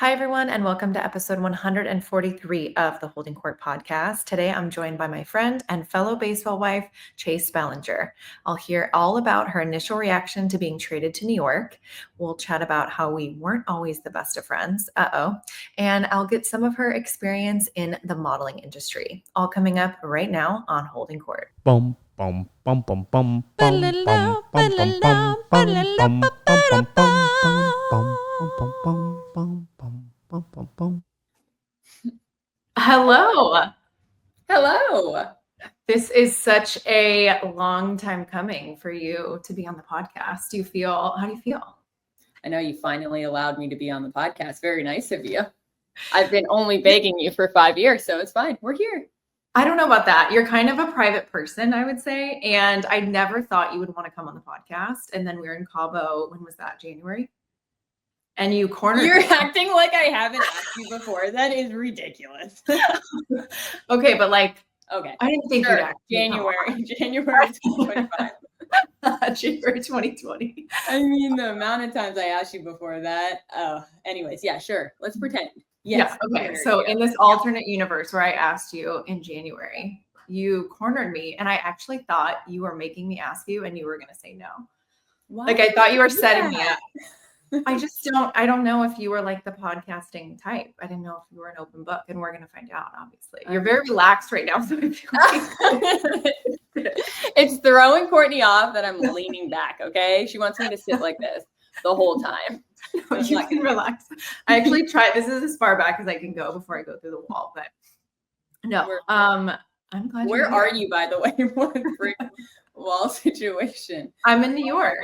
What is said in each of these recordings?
Hi, everyone, and welcome to episode 143 of the Holding Court podcast. Today, I'm joined by my friend and fellow baseball wife, Chase Bellinger. I'll hear all about her initial reaction to being traded to New York. We'll chat about how we weren't always the best of friends. And I'll get some of her experience in the modeling industry. All coming up right now on Holding Court. Bum bum bum bum bum bum bum bum bum bum bum bum bum bum. Hello. Hello. This is such a long time coming for you to be on the podcast. How do you feel? I know you finally allowed me to be on the podcast. Very nice of you. I've been only begging you for 5 years, so it's fine. We're here. I don't know about that. You're kind of a private person, I would say. And I never thought you would want to come on the podcast. And then we were in Cabo. When was that? January? And you cornered You're me. acting like I haven't asked you before. That is ridiculous. Okay, but Okay. I didn't think Sure. you'd actually January 2025. January 2020. I mean, the amount of times I asked you before that. Anyways, yeah, sure. Let's pretend. Yes. Yeah. Okay. So in this alternate universe where I asked you in January, you cornered me, and I actually thought you were making me ask you, and you were going to say no. Why? Like, I thought you were setting me up. I don't know if you were like the podcasting type. I didn't know if you were an open book, and we're going to find out, obviously. You're very relaxed right now. So I feel like it's throwing Kourtney off that I'm leaning back. Okay. She wants me to sit like this the whole time. you can relax. I actually tried. This is as far back as I can go before I go through the wall, but no. I'm glad. Where are you, by the way? What a brick wall situation. I'm in New York.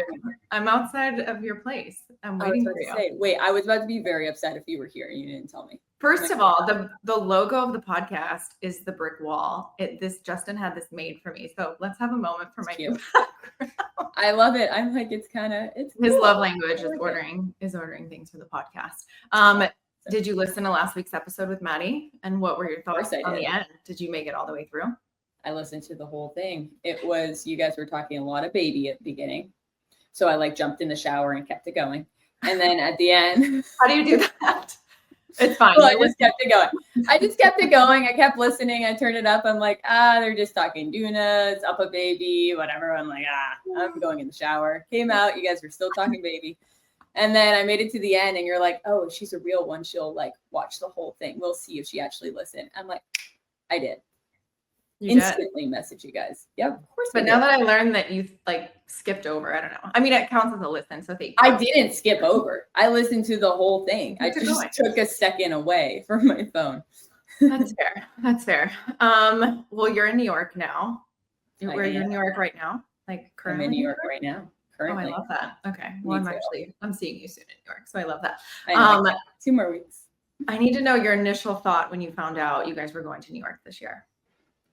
I'm outside of your place. I'm waiting for you. Wait, I was about to be very upset if you were here and you didn't tell me. First of all, the logo of the podcast is the brick wall. Justin had this made for me. So let's have a moment for my new background. I love it. I'm like, it's his cool. Love language is ordering things for the podcast. Did you listen to last week's episode with Maddie? And what were your thoughts on the end? Did you make it all the way through? I listened to the whole thing. It was, you guys were talking a lot of baby at the beginning. So I jumped in the shower and kept it going. And then at the end. How do you do that? It's fine. Well, I just kept it going. I kept listening. I turned it up. I'm like, they're just talking Dunas, up a baby, whatever. I'm like, I'm going in the shower. Came out. You guys were still talking baby. And then I made it to the end and you're like, oh, she's a real one. She'll watch the whole thing. We'll see if she actually listened. I'm like, I did. Instantly message you guys. Yep, of course. But now that I learned that you skipped over, I don't know. I mean, it counts as a listen, so thank you. I didn't skip over. I listened to the whole thing. I just took a second away from my phone. That's fair. Well, you're in New York now. You're in New York right now? Currently? I'm in New York right now. Currently. Oh, I love that. Okay. Well, I'm seeing you soon in New York, so I love that. I know, 2 more weeks. I need to know your initial thought when you found out you guys were going to New York this year.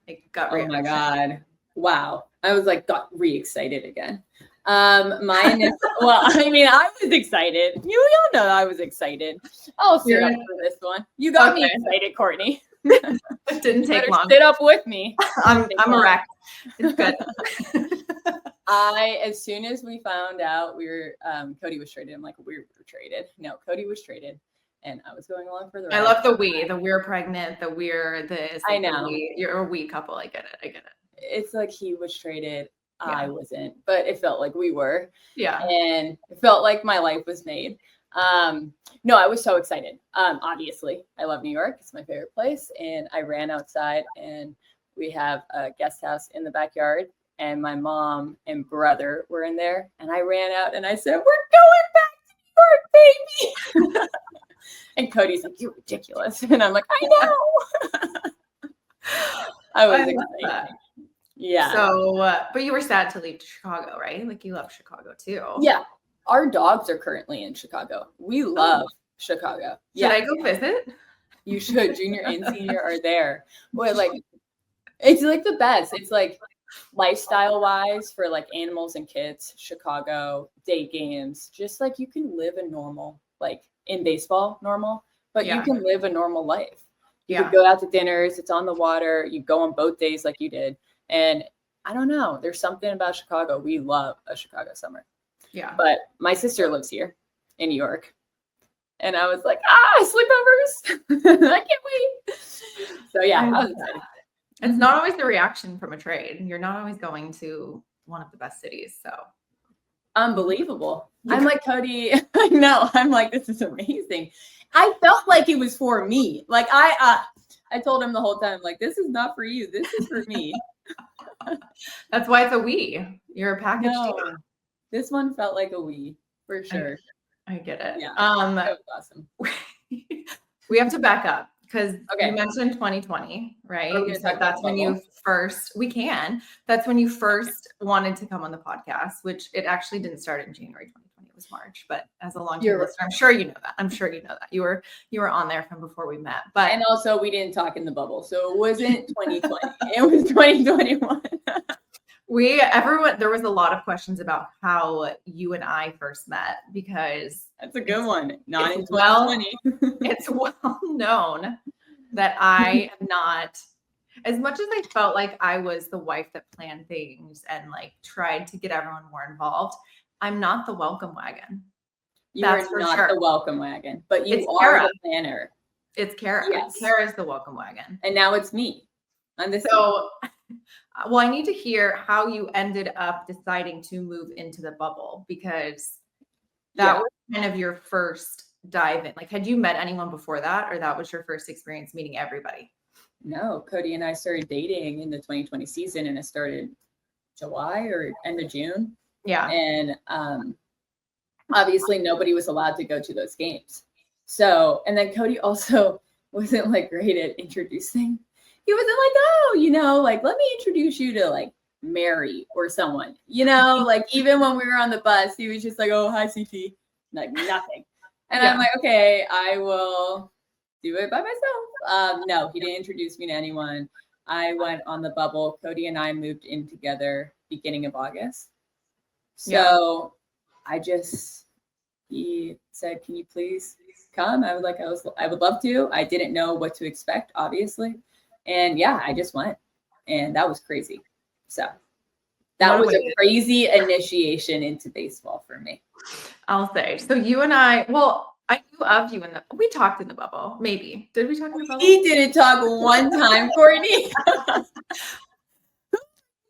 Oh my God. Wow. I was got re-excited again. My initial, well, I mean, I was excited. You all know I was excited. I'll sit up for this one. You got me excited, Kourtney. It didn't take long. Sit up with me. I'm erect. It's good. As soon as we found out Cody was traded, I'm like, we were traded. No, Cody was traded. And I was going along for the ride. I love the we're pregnant, we're this. I know. You're a we couple. I get it. It's like he was traded. Yeah. I wasn't, but it felt like we were. Yeah. And it felt like my life was made. No, I was so excited. Obviously, I love New York. It's my favorite place. And I ran outside and we have a guest house in the backyard. And my mom and brother were in there. And I ran out and I said, we're going back to New York, baby. And Cody's like, you're ridiculous. And I'm like, I know. I was excited. Yeah. So, but you were sad to leave Chicago, right? You love Chicago too. Yeah. Our dogs are currently in Chicago. We love Chicago. Should I go visit? You should. Junior and senior are there. Boy, it's the best. It's lifestyle wise for animals and kids, Chicago, day games, just you can live a normal, in baseball, normal, but you can live a normal life. You could go out to dinners. It's on the water. You go on boat days like you did. And I don't know. There's something about Chicago. We love a Chicago summer. Yeah. But my sister lives here in New York. And I was like, sleepovers. I can't wait. So yeah, I was excited. It's not always the reaction from a trade. You're not always going to one of the best cities. So unbelievable. I'm like, Cody, I know. I'm like, this is amazing. I felt like it was for me. Like I told him the whole time, like, this is not for you. This is for me. That's why it's a we. You're a package deal. This one felt like a we for sure. I get it. Yeah, that was awesome. We have to back up because you mentioned 2020, right? You said that's when you first, that's when you first wanted to come on the podcast, which it actually didn't start in January 2020. It was March, but as a long-term listener, I'm sure you know that. You were on there from before we met. But and also we didn't talk in the bubble. So it wasn't 2020. It was 2021. There was a lot of questions about how you and I first met because that's a good one. Not in 2020. It's well known that I am not, as much as I felt like I was the wife that planned things and like tried to get everyone more involved, I'm not the welcome wagon. That's not the welcome wagon, but you are the planner. It's Kara. Yes. Kara's the welcome wagon. And now it's me. Well, I need to hear how you ended up deciding to move into the bubble because that was kind of your first dive in. Like, had you met anyone before that, or that was your first experience meeting everybody? No, Cody and I started dating in the 2020 season, and it started July or end of June. Yeah. And obviously nobody was allowed to go to those games. So, and then Cody also wasn't like great at introducing. He wasn't like, let me introduce you to like Mary or someone, like even when we were on the bus, he was just like, oh, hi, CT, like nothing. And I'm like, okay, I will do it by myself. No, he didn't introduce me to anyone. I went on the bubble. Cody and I moved in together beginning of August. So he said, can you please come? I would love to. I didn't know what to expect, obviously. And I just went, and that was crazy. So that was a crazy initiation into baseball for me. I'll say. So you and I knew of you we talked in the bubble. Maybe. Did we talk in the bubble? We didn't talk one time, Kourtney.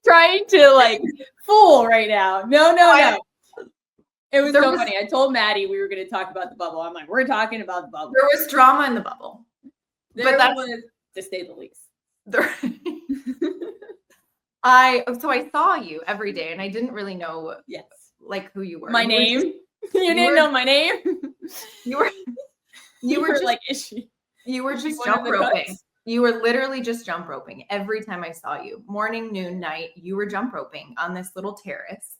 Trying to like fool right now. No. It was so funny. I told Maddie we were going to talk about the bubble. I'm like, we're talking about the bubble. There was drama in the bubble. There was, to say the least. I saw you every day and I didn't really know like who you were. My name? You didn't know my name? You were just like, is she? You were just jump roping. You were literally just jump roping every time I saw you. Morning, noon, night, you were jump roping on this little terrace.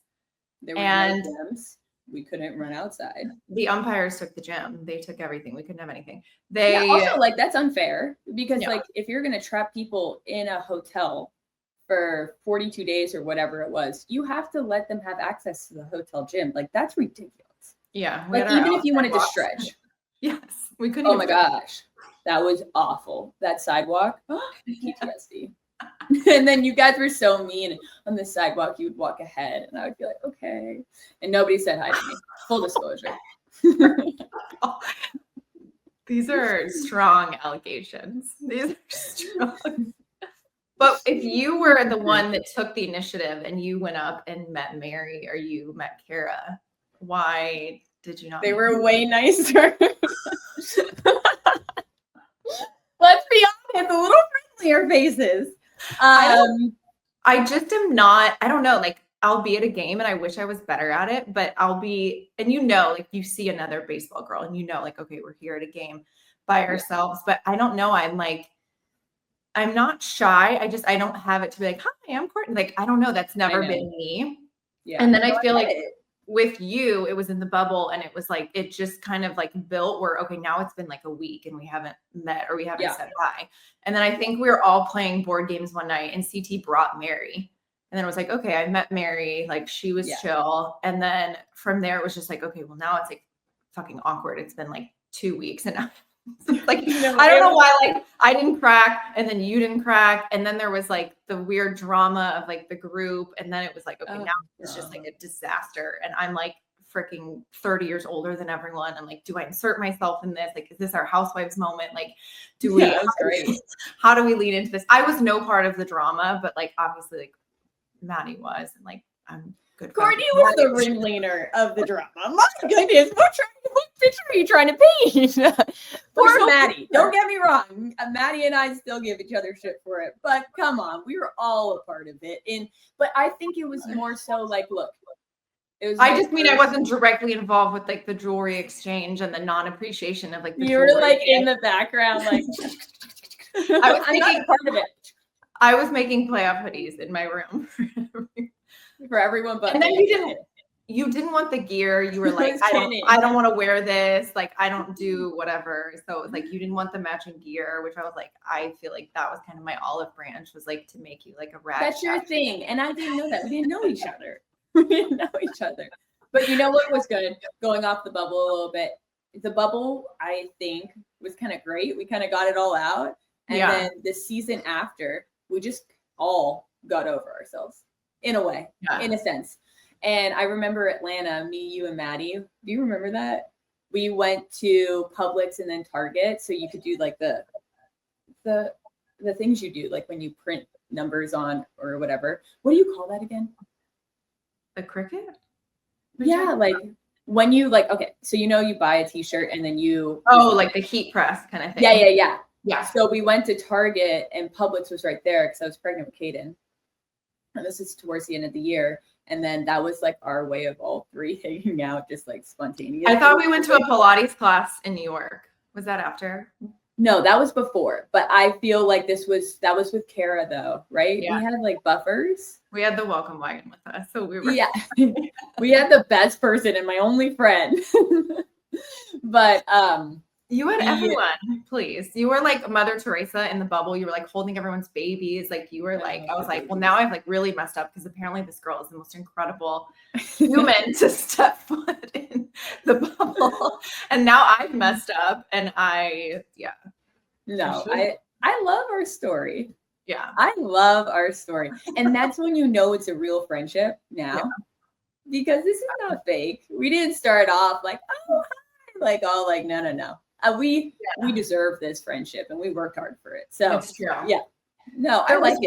There were no gyms. We couldn't run outside. The umpires took the gym. They took everything. We couldn't have anything. Also, like, that's unfair because like if you're going to trap people in a hotel for 42 days or whatever it was, you have to let them have access to the hotel gym. Like, that's ridiculous. Yeah. Like, even if you wanted to stretch. Yes. We couldn't. Oh my gosh. That was awful. That sidewalk. PTSD. And then you guys were so mean. On the sidewalk, you would walk ahead, and I would be like, okay. And nobody said hi to me. Full disclosure. These are strong allegations. These are strong. But if you were the one that took the initiative and you went up and met Mary or you met Kara, why did you not? They were way nicer. Let's be honest, a little friendlier faces. I just am not, I don't know, like I'll be at a game and I wish I was better at it, but and like you see another baseball girl and like, okay, we're here at a game by ourselves, but I don't know. I'm not shy. I don't have it to be like, hi, I'm Kourtney. Like, I don't know. That's never been me. Yeah. And then I feel like with you, it was in the bubble and it was like, it just kind of like built where, okay, now it's been like a week and we haven't met or we haven't said hi. And then I think we were all playing board games one night and CT brought Mary. And then it was like, okay, I met Mary, like she was chill. And then from there, it was just like, okay, well now it's like fucking awkward. It's been like 2 weeks and like, I don't know why, like I didn't crack and then you didn't crack. And then there was like the weird drama of like the group. And then it was like, okay, now it's just like a disaster. And I'm like freaking 30 years older than everyone. I'm like, do I insert myself in this? Like, is this our housewives moment? Like, that was great. How do we lead into this? I was no part of the drama, but like, obviously, like Maddie was, and like, I'm good. Kourtney was the ringleader of the drama. My goodness, what picture are you trying to paint? Poor Maddie. Don't get me wrong. Maddie and I still give each other shit for it, but come on, we were all a part of it. But I think it was more so like, look, it was. I just mean I wasn't directly involved with like the jewelry exchange and the non-appreciation of like the you were jewelry. like in the background, like I'm not a part of it. I was making playoff hoodies in my room for everyone, but and then you didn't want the gear. You were like, I don't want to wear this. Like, I don't do whatever. So it was like you didn't want the matching gear, which I was like, I feel like that was kind of my olive branch, was like to make you like a rat. That's your thing, and I didn't know that. We didn't know each other. But you know what was good? Going off the bubble a little bit. The bubble, I think, was kind of great. We kind of got it all out, and then the season after, we just all got over ourselves in a way, in a sense. And I remember Atlanta, me, you, and Maddie. Do you remember that? We went to Publix and then Target, so you could do like the things you do, like when you print numbers on or whatever. What do you call that again? The Cricut? Yeah, like when you like, okay, so you buy a t-shirt and then you like the heat press kind of thing. Yeah. So we went to Target and Publix was right there because I was pregnant with Caden. And this is towards the end of the year. And then that was like our way of all three hanging out, just like spontaneous. I thought we went to a Pilates class in New York. Was that after? No, that was before. But I feel like that was with Kara though, right? Yeah. We had like buffers. We had the welcome wagon with us. So we were we had the best person and my only friend. But you had everyone, please. You were like Mother Teresa in the bubble. You were like holding everyone's babies. Like you were like, I was like, well, now I've like really messed up because apparently this girl is the most incredible human to step foot in the bubble. And now I've messed up and I love our story. Yeah. I love our story. And that's when you know it's a real friendship now. Yeah. Because this is not fake. We didn't start off like, oh, hi. Like all like, no. We deserve this friendship and we worked hard for it. So it's true. Yeah. No, there was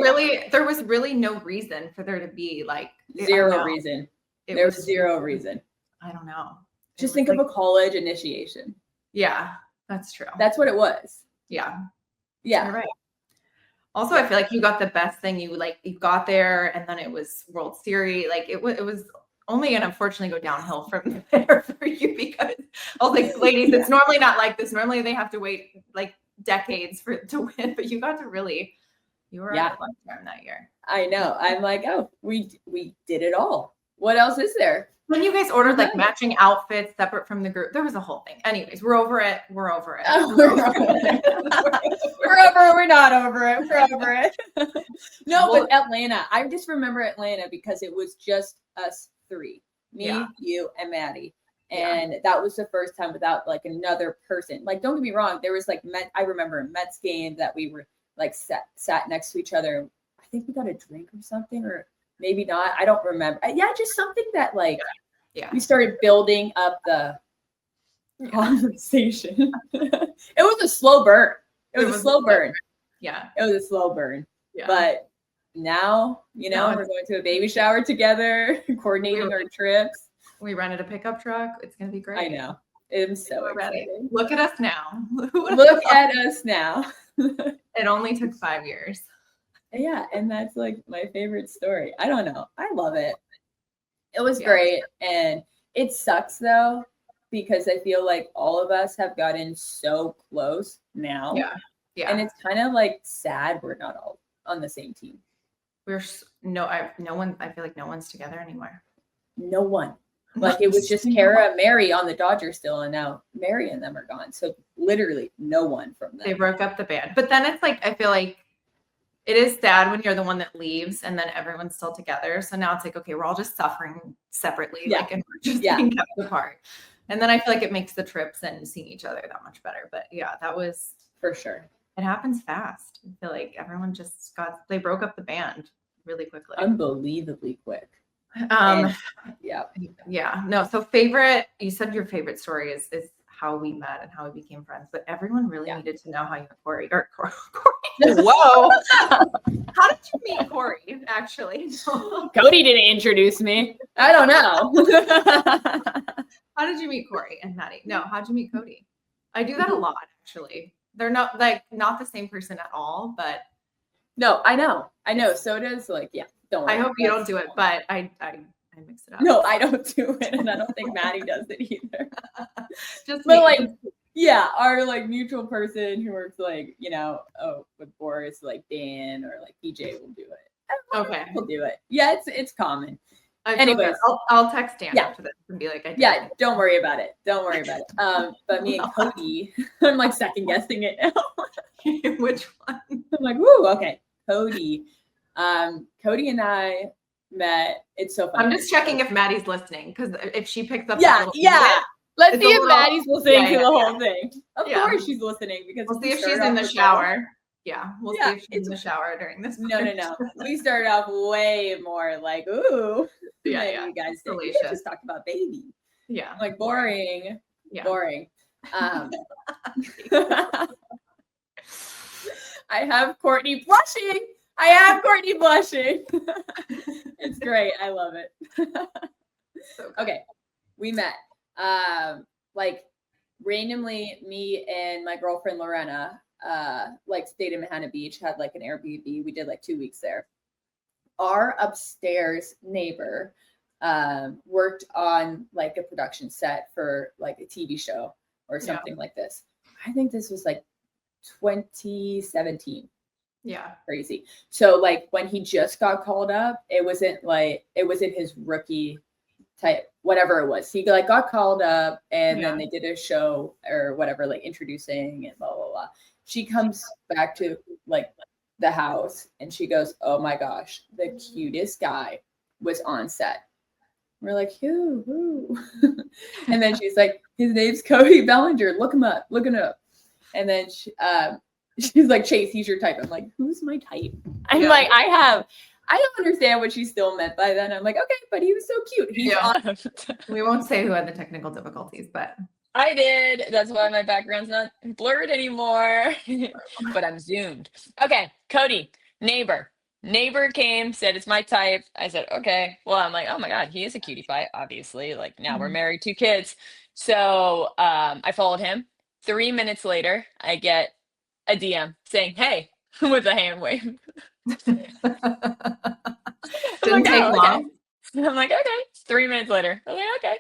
really no reason for there to be like zero reason. There was zero reason. I don't know. Just think of a college initiation. Yeah, that's true. That's what it was. Yeah. Yeah. You're right. Also, I feel like you got the best thing. You got there and then it was World Series. Like it was only going to unfortunately go downhill from there for you because I was like, ladies, it's normally not like this. Normally they have to wait like decades to win, but you got to you were at a fun time that year. I know. I'm like, oh, we did it all. What else is there? When you guys ordered like matching outfits separate from the group, there was a whole thing. Anyways, we're over it. We're over it. We're not over it. We're over it. No, but Atlanta. I just remember Atlanta because it was just us three. Me, you, and Maddie. And that was the first time without like another person. Like, don't get me wrong. There was like I remember a Mets game that we were like sat next to each other. I think we got a drink or something, or maybe not. I don't remember. Just something that like we started building up the conversation. It was a slow burn. It was a slow burn. Yeah. It was a slow burn. Yeah. But now, we're going to a baby shower together, coordinating our trips. We rented a pickup truck. It's going to be great. I know. I'm so excited. Look at us now. Look at us now. It only took 5 years. Yeah. And that's like my favorite story. I don't know. I love it. It was great. And it sucks though, because I feel like all of us have gotten so close now. Yeah. Yeah. And it's kind of like sad we're not all on the same team. I feel like no one's together anymore. No one. Like it was just Kara and Mary on the Dodgers still, and now Mary and them are gone. So literally no one from them. They broke up the band. But then it's like, I feel like it is sad when you're the one that leaves and then everyone's still together. So now it's like, okay, we're all just suffering separately, and we're just being kept apart. And then I feel like it makes the trips and seeing each other that much better. But yeah, that was for sure. It happens fast. I feel like everyone they broke up the band really quickly. Unbelievably quick. Um, Yeah. yeah, no. So favorite, you said your favorite story is how we met and how we became friends, but everyone really needed to know how you met Corey or Corey. Whoa. How did you meet Corey, actually? Cody didn't introduce me. I don't know. How did you meet Corey and Maddie? No, how'd you meet Cody? I do that a lot, actually. They're not not the same person at all, but no, I know. So does don't worry. I hope you don't do it, but I mix it up. No, I don't do it, and I don't think Maddie does it either. Just but me. like, yeah, our like mutual person who works with Boris, like Dan or like PJ will do it. Okay, we'll do it. Yeah, it's common. Anyways, I'll text Dan after this and be like, don't worry about it. But me and Cody, I'm like second guessing it now. Which one? I'm like, woo, okay, Cody. Cody and I met. It's so funny. I'm just checking if Maddie's listening because if she picks up, Let's see if Maddie's listening to the whole thing. Of course, she's listening because we'll see if she's in the shower. Yeah, we'll see if she's in the shower during this. No. We started off way more like, ooh, yeah. You guys just talked about baby. Yeah, like boring. Yeah, boring. I have Kourtney blushing. It's great. I love it. Okay, we met. Like randomly, me and my girlfriend Lorena stayed in Manhattan Beach, had like an Airbnb. We did like 2 weeks there. Our upstairs neighbor worked on like a production set for like a TV show or something like this. I think this was like 2017. Yeah, crazy. So like when he just got called up, it wasn't his rookie type, whatever it was. He like got called up and then they did a show or whatever, like introducing and blah blah blah. She comes back to like the house and she goes, "Oh my gosh, the cutest guy was on set." We're like, who? And then she's like, "His name's Cody Bellinger. Look him up. And then she's like, "Chase, he's your type." I'm like, "Who's my type?" I'm like, I don't understand what she still meant by then. I'm like, okay, but he was so cute. He's awesome. We won't say who had the technical difficulties, but I did. That's why my background's not blurred anymore. But I'm zoomed. Okay, Cody, neighbor. Neighbor came, said it's my type. I said, okay. Well, I'm like, oh my God, he is a cutie pie, obviously. Like now we're married, 2 kids. So I followed him. 3 minutes later, I get a DM saying, hey, with a hand wave. Didn't take long. I'm like, okay. 3 minutes later, I'm like, okay.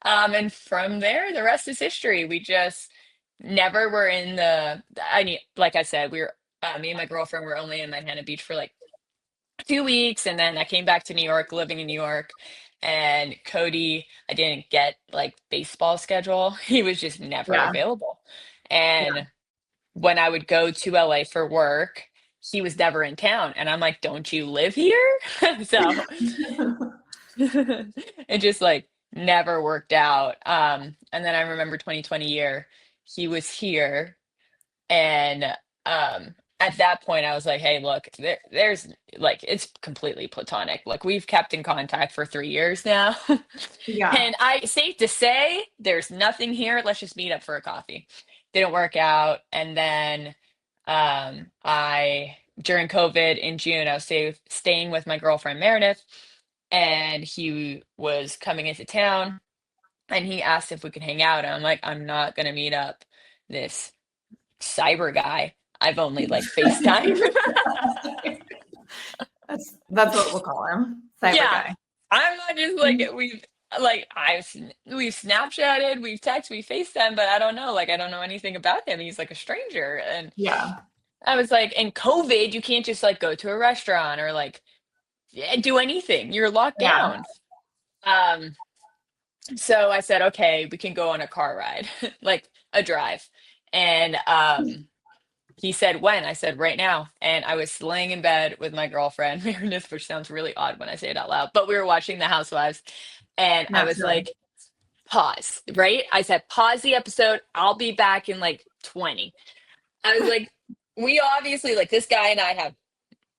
And from there, the rest is history. We just never were in like I said, we were, me and my girlfriend were only in Manhattan Beach for like 2 weeks. And then I came back to New York, living in New York. And Cody, I didn't get like baseball schedule. He was just never available. And when I would go to LA for work, he was never in town. And I'm like, don't you live here? So it just like never worked out. And then I remember 2020 year, he was here. And at that point I was like, hey, look, there's like, it's completely platonic. Like we've kept in contact for 3 years now. And safe to say there's nothing here. Let's just meet up for a coffee. Didn't work out. And then during COVID in June, I was staying with my girlfriend Meredith, and he was coming into town and he asked if we could hang out. And I'm like, I'm not gonna meet up this cyber guy. I've only like FaceTime. That's what we'll call him. Cyber guy. I'm not just like we've Snapchatted, we've texted, we FaceTime, but I don't know anything about him. He's like a stranger. And I was like, in COVID, you can't just like go to a restaurant or like do anything. You're locked down. So I said, okay, we can go on a car ride, like a drive. And he said, when? I said, right now. And I was laying in bed with my girlfriend, Meredith, which sounds really odd when I say it out loud, but we were watching The Housewives. And I was like, pause, right? I said, pause the episode. I'll be back in like 20. I was like, we obviously, like this guy and I have,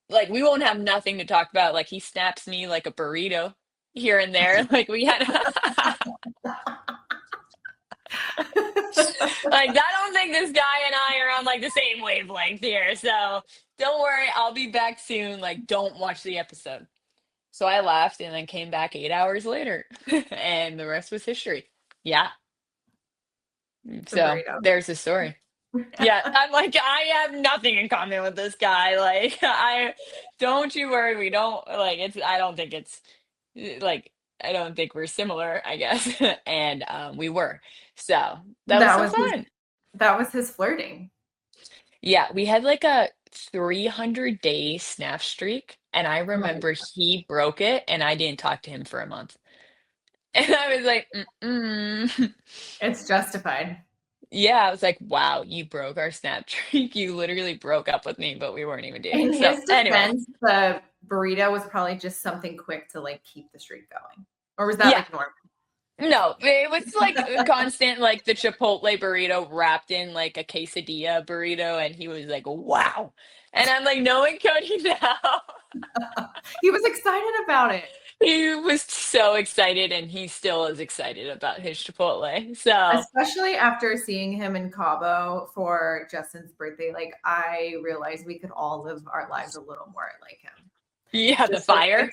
like, we won't have nothing to talk about. Like he snaps me like a burrito. here and there. Like we had like I don't think this guy and I are on like the same wavelength here. So don't worry, I'll be back soon. Like don't watch the episode. So I left and then came back 8 hours later, and the rest was history. Yeah. The So burrito. there's the story. Yeah, I'm like, I have nothing in common with this guy. Like, I don't you worry, we don't like it's I don't think it's like I don't think we're similar, I guess. And we were. So that was That so was his fun. that was his flirting. Yeah, we had like a 300-day snap streak, and I Oh my remember he broke it and I didn't talk to him for a month. And I was like, mm-mm. It's justified. Yeah, I was like, wow, you broke our snap streak. You literally broke up with me, but we weren't even dating. In So his anyway, defense, the burrito was probably just something quick to like keep the streak going. Or was that yeah, like normal? no, it was like a constant, like the Chipotle burrito wrapped in like a quesadilla burrito, and he was like, wow. And I'm like, knowing Cody now, He was excited about it. he was so excited, and he still is excited about his Chipotle. So Especially after seeing him in Cabo for Justin's birthday, like I realized we could all live our lives a little more like him. yeah, the Just like fire.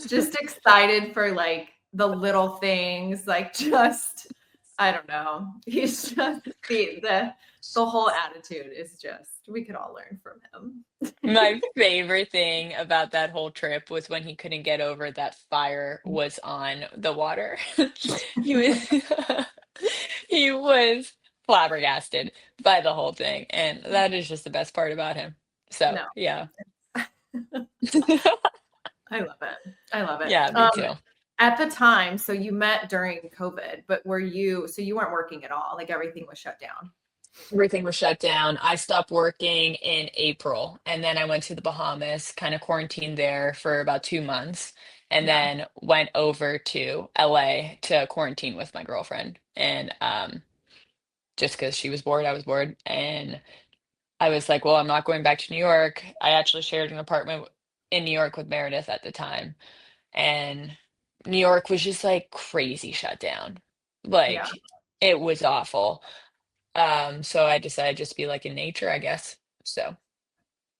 just excited for like the little things, like just I don't know. He's just the whole attitude is just we could all learn from him. My favorite thing about that whole trip was when he couldn't get over that fire was on the water. He was he was flabbergasted by the whole thing, and that is just the best part about him. So, No. yeah. I love it. I love it. Yeah, me too. At the time, so you met during COVID, but so you weren't working at all, like everything was shut down. Everything was shut down. I stopped working in April, and then I went to the Bahamas, kind of quarantined there for about 2 months, and Yeah. then went over to LA to quarantine with my girlfriend. And just because she was bored, I was bored. And I was like, well, I'm not going back to New York. I actually shared an apartment in New York with Meredith at the time. And New York was just like crazy shut down. Like Yeah. it was awful. So I decided just to be like in nature, I guess. So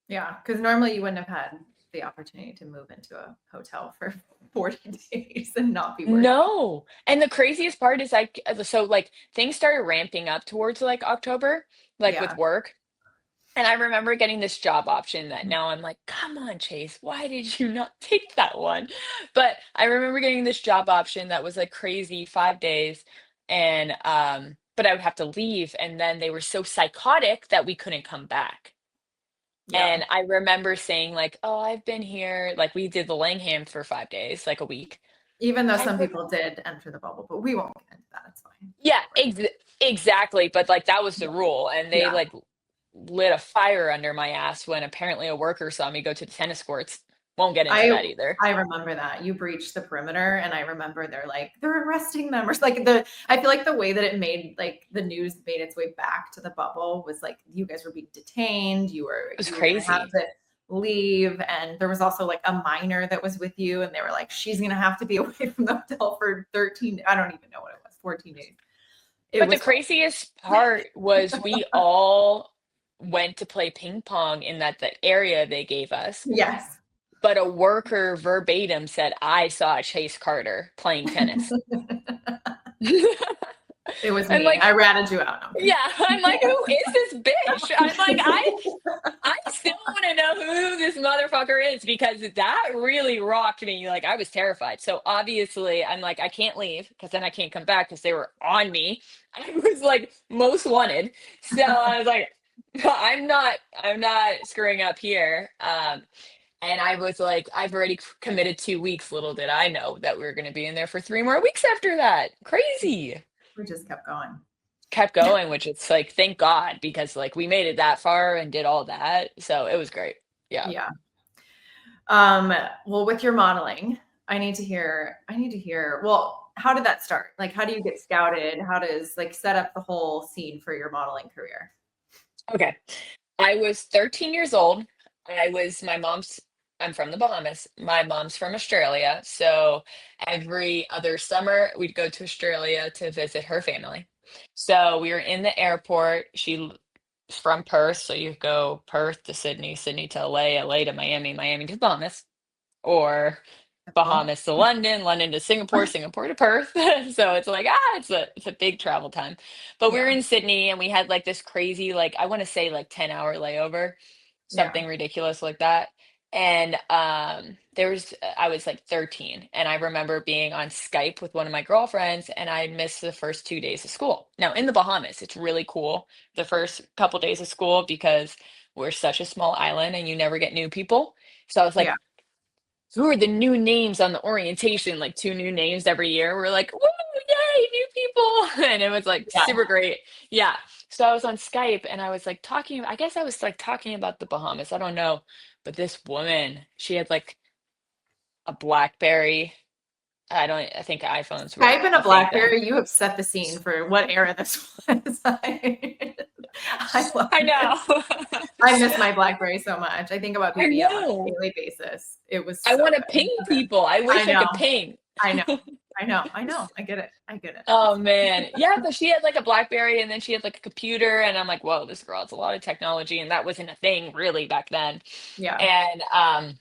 Yeah. Because normally you wouldn't have had the opportunity to move into a hotel for 40 days and not be working. no. And the craziest part is like so like things started ramping up towards like October, like with Yeah. work. And I remember getting this job option that now I'm like, come on, Chase, why did you not take that one? But I remember getting this job option that was like crazy 5 days. And but I would have to leave. And then they were so psychotic that we couldn't come back. Yeah. And I remember saying, like, oh, I've been here. Like we did the Langham for 5 days, like a week. Even though I some re- people did enter the bubble, but we won't get into that. It's fine. yeah, exactly. But like that was the rule. And they Yeah. like lit a fire under my ass when apparently a worker saw me go to the tennis courts. Won't get into that either. I remember that you breached the perimeter, and I remember they're arresting them, or like I feel like the way that it made like the news made its way back to the bubble was like you guys were being detained, you were was gonna crazy. have to leave, and there was also like a minor that was with you, and they were like she's gonna have to be away from the hotel for 13. I don't even know what it was, 14 days. But the craziest part was we all went to play ping pong in that area they gave us. Yes. But a worker verbatim said, I saw Chase Carter playing tennis. It was I'm me. like, I ratted you out. yeah, I'm like, who is this bitch? I'm like, I still want to know who this motherfucker is because that really rocked me. Like, I was terrified. So obviously, I'm like, I can't leave because then I can't come back because they were on me. I was like most wanted. So I was like, I'm not screwing up here. And I was like, I've already committed 2 weeks. Little did I know that we were going to be in there for 3 more weeks after that. Crazy. We just kept going. Kept going, which it's like, thank God, because like we made it that far and did all that. So it was great. Yeah. Yeah. Well, with your modeling, I need to hear, well, how did that start? Like, how do you get scouted? How does like set up the whole scene for your modeling career? Okay. I was 13 years old. I was my mom's I'm from the Bahamas. My mom's from Australia. So every other summer, we'd go to Australia to visit her family. So we were in the airport. She's from Perth. So you go Perth to Sydney, Sydney to LA, LA to Miami, Miami to Bahamas, or Cool. Bahamas to London, London to Singapore, Singapore to Perth. So it's like, it's a big travel time. But we were Yeah. in Sydney and we had like this crazy, like I want to say like 10-hour layover, Yeah. something ridiculous like that. And I was like 13 and I remember being on Skype with one of my girlfriends and I missed the first 2 days of school. Now in the Bahamas, it's really cool the first couple days of school because we're such a small island and you never get new people. So I was Yeah. like, who are the new names on the orientation? Like 2 new names every year. We're like, woo, yay, new people. And it was like Yeah. super great. Yeah. So I was on Skype and I was like talking, I guess I was like talking about the Bahamas. I don't know. But this woman, she had like a BlackBerry. I think iPhones were Skype and a a thing then. BlackBerry, you have set the scene for what era this was. I love I this. know. I miss my BlackBerry so much. I think about I BBM on a know. daily basis. It was I so want to good. ping people. I I wish I know. could ping. I know. I know. I know. I get it. I get it. Oh man. Yeah, but she had like a BlackBerry and then she had like a computer and I'm like, whoa, this girl has a lot of technology and that wasn't a thing really back then. Yeah. And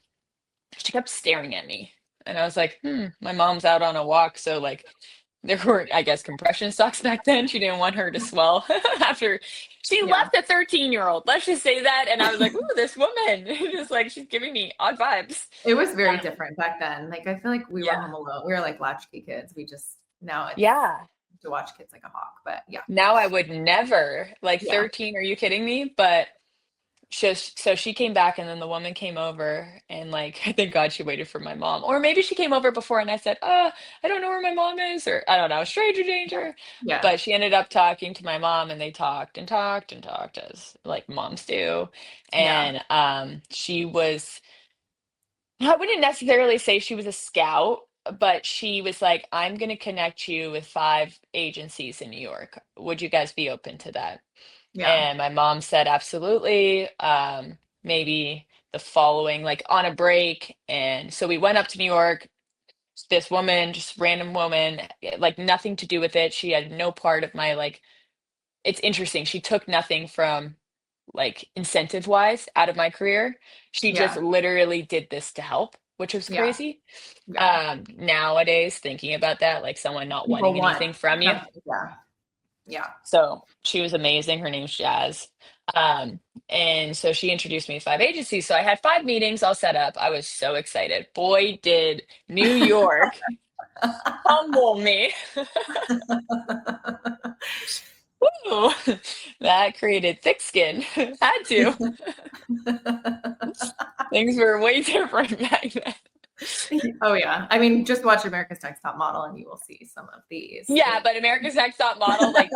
she kept staring at me. And I was like, my mom's out on a walk, so like there were, I guess, compression socks back then. She didn't want her to swell after she Yeah. left a 13-year-old. Let's just say that. And I was like, ooh, this woman. Just like she's giving me odd vibes. It was very Um, different back then. Like I feel like we were yeah. home alone. We were like latchkey kids. We just now it's Yeah. to watch kids like a hawk. But yeah. Now I would never, like Yeah. 13, are you kidding me? But so she came back and then the woman came over and like thank God she waited for my mom. Or maybe she came over before and I said, I don't know where my mom is, or I don't know, stranger danger. Yeah. But she ended up talking to my mom and they talked and talked and talked as like moms do. Yeah. And she was, I wouldn't necessarily say she was a scout, but she was like, I'm gonna connect you with 5 agencies in New York. Would you guys be open to that? Yeah. And my mom said, absolutely. Maybe the following, like on a break. And so we went up to New York. This woman, just random woman, like nothing to do with it. She had no part of my, like, it's interesting. She took nothing from like incentive wise out of my career. She just Yeah. literally did this to help, which was Yeah. crazy. Yeah. Nowadays, thinking about that, like someone not People wanting want anything from you. something. Yeah. Yeah. So she was amazing. Her name's Jazz. Um, and so she introduced me to 5 agencies. So I had 5 meetings all set up. I was so excited. Boy, did New York humble me. Woo! That created thick skin. Had to. Things were way different back then. Oh yeah. I mean, just watch America's Next Top Model and you will see some of these. Yeah, but America's Next Top Model, like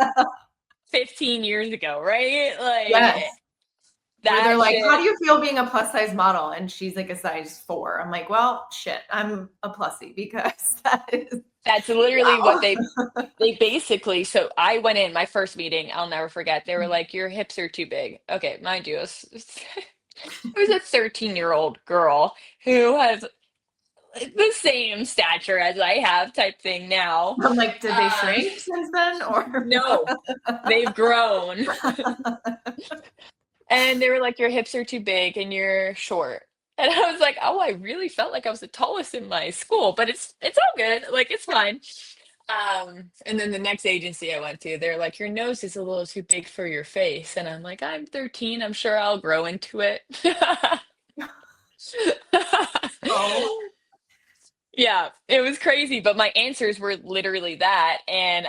15 years ago, right? Like Yes. Where that they're like, shit. how do you feel being a plus size model? And she's like a size 4. I'm like, well, shit, I'm a plussy because That's literally wow. what they basically, so I went in my first meeting, I'll never forget. They were like, your hips are too big. Okay, mind you, it was a 13-year-old girl who has the same stature as I have type thing now. I'm like, did they shrink since then or No, they've grown. And they were like, your hips are too big and you're short. And I was like, oh, I really felt like I was the tallest in my school, but it's all good. Like, it's fine. And then the next agency I went to, they're like, your nose is a little too big for your face. And I'm like, I'm 13. I'm sure I'll grow into it. oh. Yeah, it was crazy. But my answers were literally that. And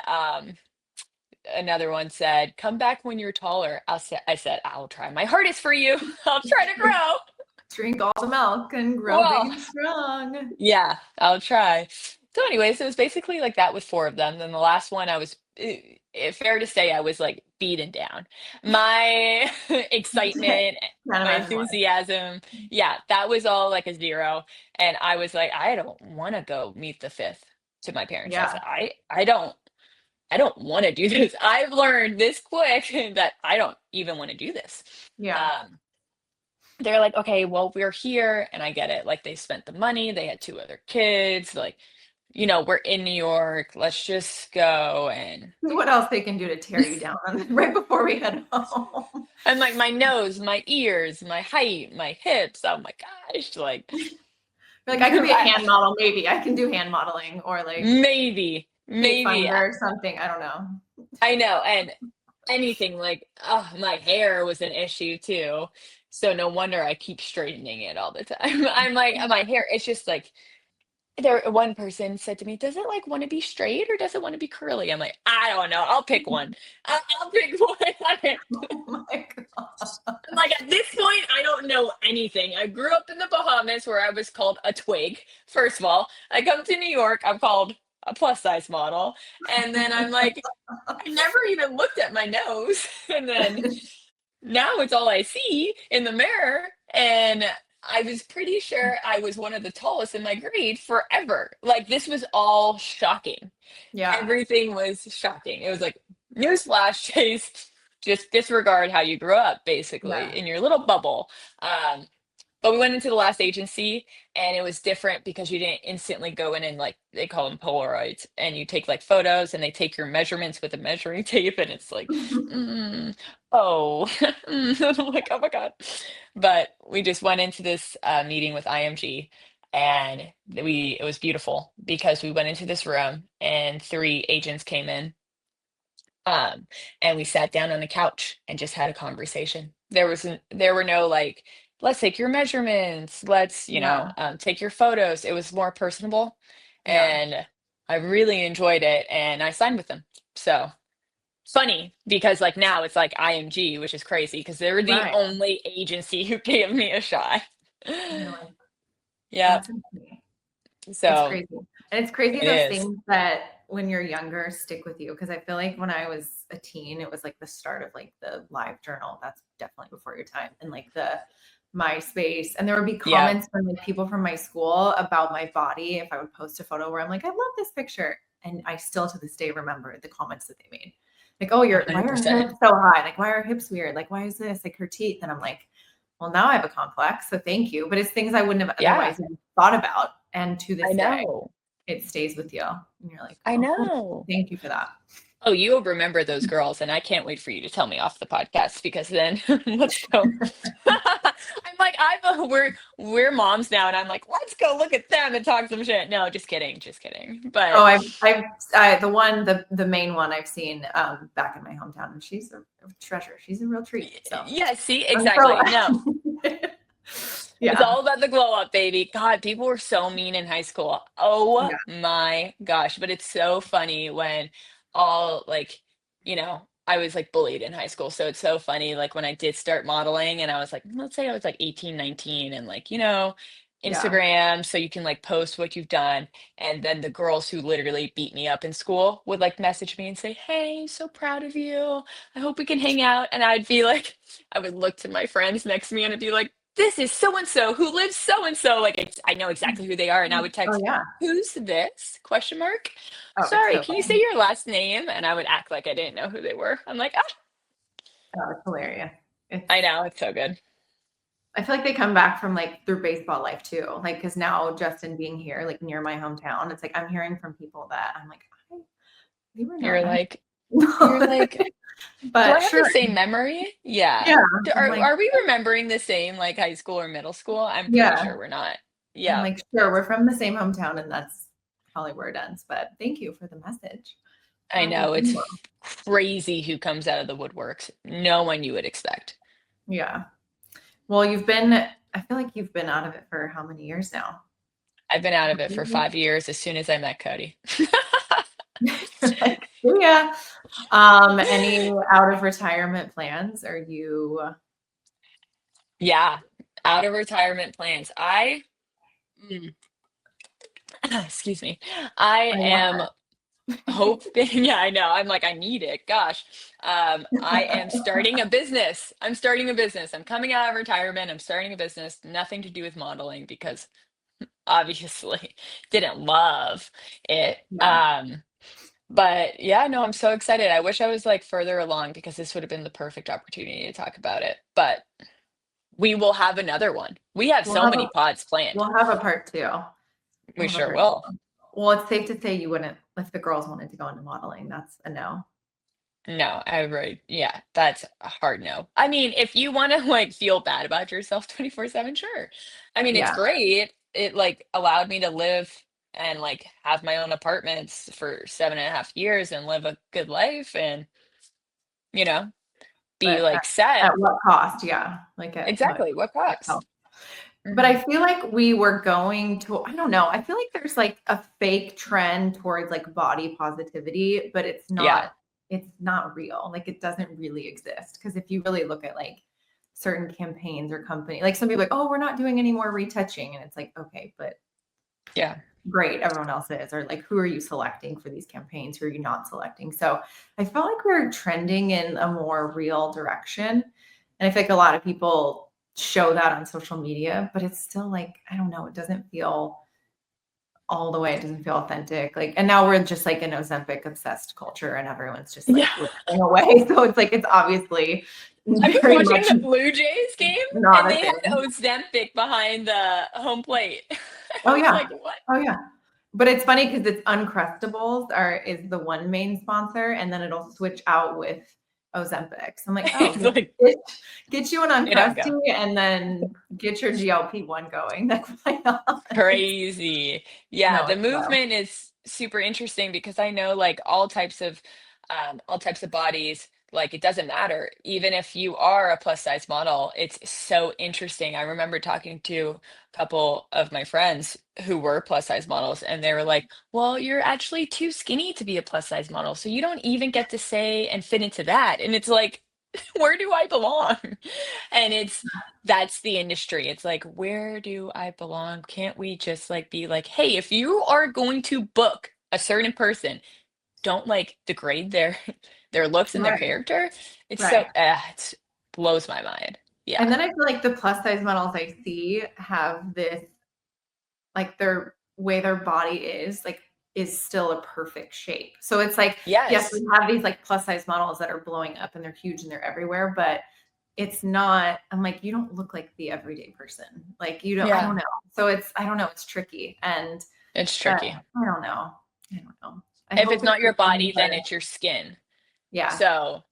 another one said, come back when you're taller. I said, I'll try my hardest for you. I'll try to grow. Drink all the milk and grow Well, big and strong. yeah, I'll try. So anyways, it was basically like that with 4 of them. Then the last one, I was, fair to say, I was like beaten down. My excitement, Can't my imagine why. enthusiasm, yeah, that was all like a 0. And I was like, I don't want to go meet the 5th to my parents. I Yeah. said, I don't want to do this. I've learned this quick that I don't even want to do this. Yeah. they're like, okay, well, we're here, and I get it. Like, they spent the money, they had two other kids, like, we're in New York, let's just go. See what else they can do to tear you down right before we head home. And like my nose, my ears, my height, my hips, oh my gosh, like You're like, I could be a I- hand model, maybe. I can do hand modeling or like maybe, Kate maybe. Finder or something. I don't know. I know, and anything like, oh, my hair was an issue too. So no wonder I keep straightening it all the time. I'm like, my hair, it's just like one person said to me, "Does it like want to be straight or does it want to be curly?" I'm like, I don't know. I'll pick one. I'll pick one. Oh my God. I'm like, at this point, I don't know anything. I grew up in the Bahamas where I was called a twig. First of all, I come to New York, I'm called a plus size model. And then I'm like, I never even looked at my nose. And then now it's all I see in the mirror. And I was pretty sure I was one of the tallest in my grade forever. Like, this was all shocking. Yeah. Everything was shocking. It was like, newsflash, Chase, just disregard how you grew up, basically, Yeah. in your little bubble. Um, but we went into the last agency, and it was different because you didn't instantly go in and, like, they call them Polaroids, and you take like photos, and they take your measurements with a measuring tape, and it's like, oh, I'm like, oh my God. But we just went into this meeting with IMG, and it was beautiful because we went into this room, and three agents came in, um, and we sat down on the couch and just had a conversation. There were no like, let's take your measurements, let's, Yeah. take your photos. It was more personable, Yeah. and I really enjoyed it, and I signed with them. So funny because like now it's like IMG, which is crazy because they were the Right. only agency who gave me a shot. You're like, Yeah. that's insane. It's So crazy. And it's crazy it those is. things that when you're younger stick with you. Because I feel like when I was a teen, it was like the start of like the live journal. That's definitely before your time. And like the MySpace. And there would be Yeah. comments from like people from my school about my body. If I would post a photo where I'm like, I love this picture. And I still to this day remember the comments that they made. Like, oh, why are her 100%. hips so high? Like, why are her hips weird? Like, why is this? Like her teeth. And I'm like, well, now I have a complex. So thank you. But it's things I wouldn't have Yeah, otherwise even thought about. And to I this day, know. it stays with you. And you're like, I oh, cool. know. Thank you for that. Oh, you'll remember those girls, and I can't wait for you to tell me off the podcast because then let's go. I'm like, we're moms now, and I'm like, let's go look at them and talk some shit. No, just kidding, just kidding. Oh, But the main one I've seen back in my hometown, and she's a treasure. She's a real treat. So yeah, see, I'm exactly. so- No, it's yeah, all about the glow up, baby. God, people were so mean in high school. Oh yeah, my gosh. But it's so funny when all like, I was like bullied in high school. So it's so funny. Like when I did start modeling and I was like, let's say I was like 18, 19, and like, yeah, Instagram, so you can like post what you've done. And then the girls who literally beat me up in school would like message me and say, "Hey, so proud of you. I hope we can hang out." And I'd be like, I would look to my friends next to me and I'd be like, "This is so and so who lives so and so." Like I know exactly who they are, and I would oh text, yeah, "Who's this?" Question mark. oh it's Sorry, so can you say funny. your last name? And I would act like I didn't know who they were. I'm like, ah, Oh, it's hilarious. I know it's so good. I feel like they come back from like through baseball life too. Like, because now Justin being here, like near my hometown, it's like I'm hearing from people that I'm like, they were not You're nice. like, you're like, do I But have sure, the same memory? Yeah. yeah, I'm Are like, are we remembering the same like high school or middle school? I'm pretty yeah, sure we're not. I'm Yeah. like, sure, we're from the same hometown, and that's probably where it ends. But thank you for the message. I Glad you're know doing it's well. crazy who comes out of the woodworks. No one you would expect. Yeah. Well, I feel like you've been out of it for how many years now? I've been out of it for 5 years as soon as I met Cody. Like, yeah. Any out of retirement plans? Are you? Yeah, out of retirement plans. Mm, excuse me. I I love am hoping, yeah, I know. I'm like, I need it. Gosh. I am starting a business. I'm starting a business. I'm coming out of retirement. I'm starting a business. Nothing to do with modeling because obviously didn't love it. Yeah. But yeah, no, I'm so excited. I wish I was like further along because this would have been the perfect opportunity to talk about it. But we will have another one. We have We'll so have many a pods planned. we'll have a part 2. We We'll have a sure part will. 2. Well, it's safe to say you wouldn't if the girls wanted to go into modeling. That's a no. No, yeah, that's a hard no. I mean, if you want to like feel bad about yourself 24/7, sure. I mean, it's Yeah, great. It like allowed me to live and like have my own apartments for 7.5 years and live a good life and, you know, be but like set. at what cost? Yeah, like at Exactly. What what? cost? But Mhm. I feel like we were going to, I don't know. I feel like there's like a fake trend towards like body positivity, but Yeah. it's not real. Like it doesn't really exist. Because if you really look at like certain campaigns or company, like some people are like, oh, we're not doing any more retouching. And it's like, okay, but Yeah. great, everyone else is. Or like, who are you selecting for these campaigns? Who are you not selecting? So I felt like we are trending in a more real direction. And I feel like a lot of people show that on social media, but it's still like, I don't know, it doesn't feel all the way, it doesn't feel authentic. Like, and now we're just like an Ozempic obsessed culture and everyone's just Yeah. like looking away. So it's like, it's obviously I was very watching much the Blue Jays game not and a they had thing. Ozempic behind the home plate. Oh I was yeah. like, what? Oh yeah. But it's funny because it's Uncrustables is the one main sponsor, and then it'll switch out with Ozempic. So I'm like, oh, It's like get you an they don't go. Uncrusty and then get your GLP-1 going. Like, why not? Crazy. Yeah, No, the it's wild. movement is super interesting because I know like all types of bodies, like it doesn't matter. Even if you are a plus size model, it's so interesting. I remember talking to a couple of my friends who were plus size models and they were like, "Well, you're actually too skinny to be a plus size model. So you don't even get to say and fit into that." And it's like, where do I belong? And that's the industry. It's like, where do I belong? Can't we just like be like, hey, if you are going to book a certain person, don't like degrade their their looks and their Right, character? It's so right. it blows my mind. Yeah. And then I feel like the plus size models I see have this, like their way their body is, like, is still a perfect shape. So it's like, yes, we Yes. have these like plus size models that are blowing up and they're huge and they're everywhere, but it's not, I'm like, you don't look like the everyday person. Like you don't, I don't Yeah. know. So it's, I don't know, it's tricky. And It's tricky. I don't know. I don't know. I If hope it's it not your becomes body, then better. it's your skin. Yeah. So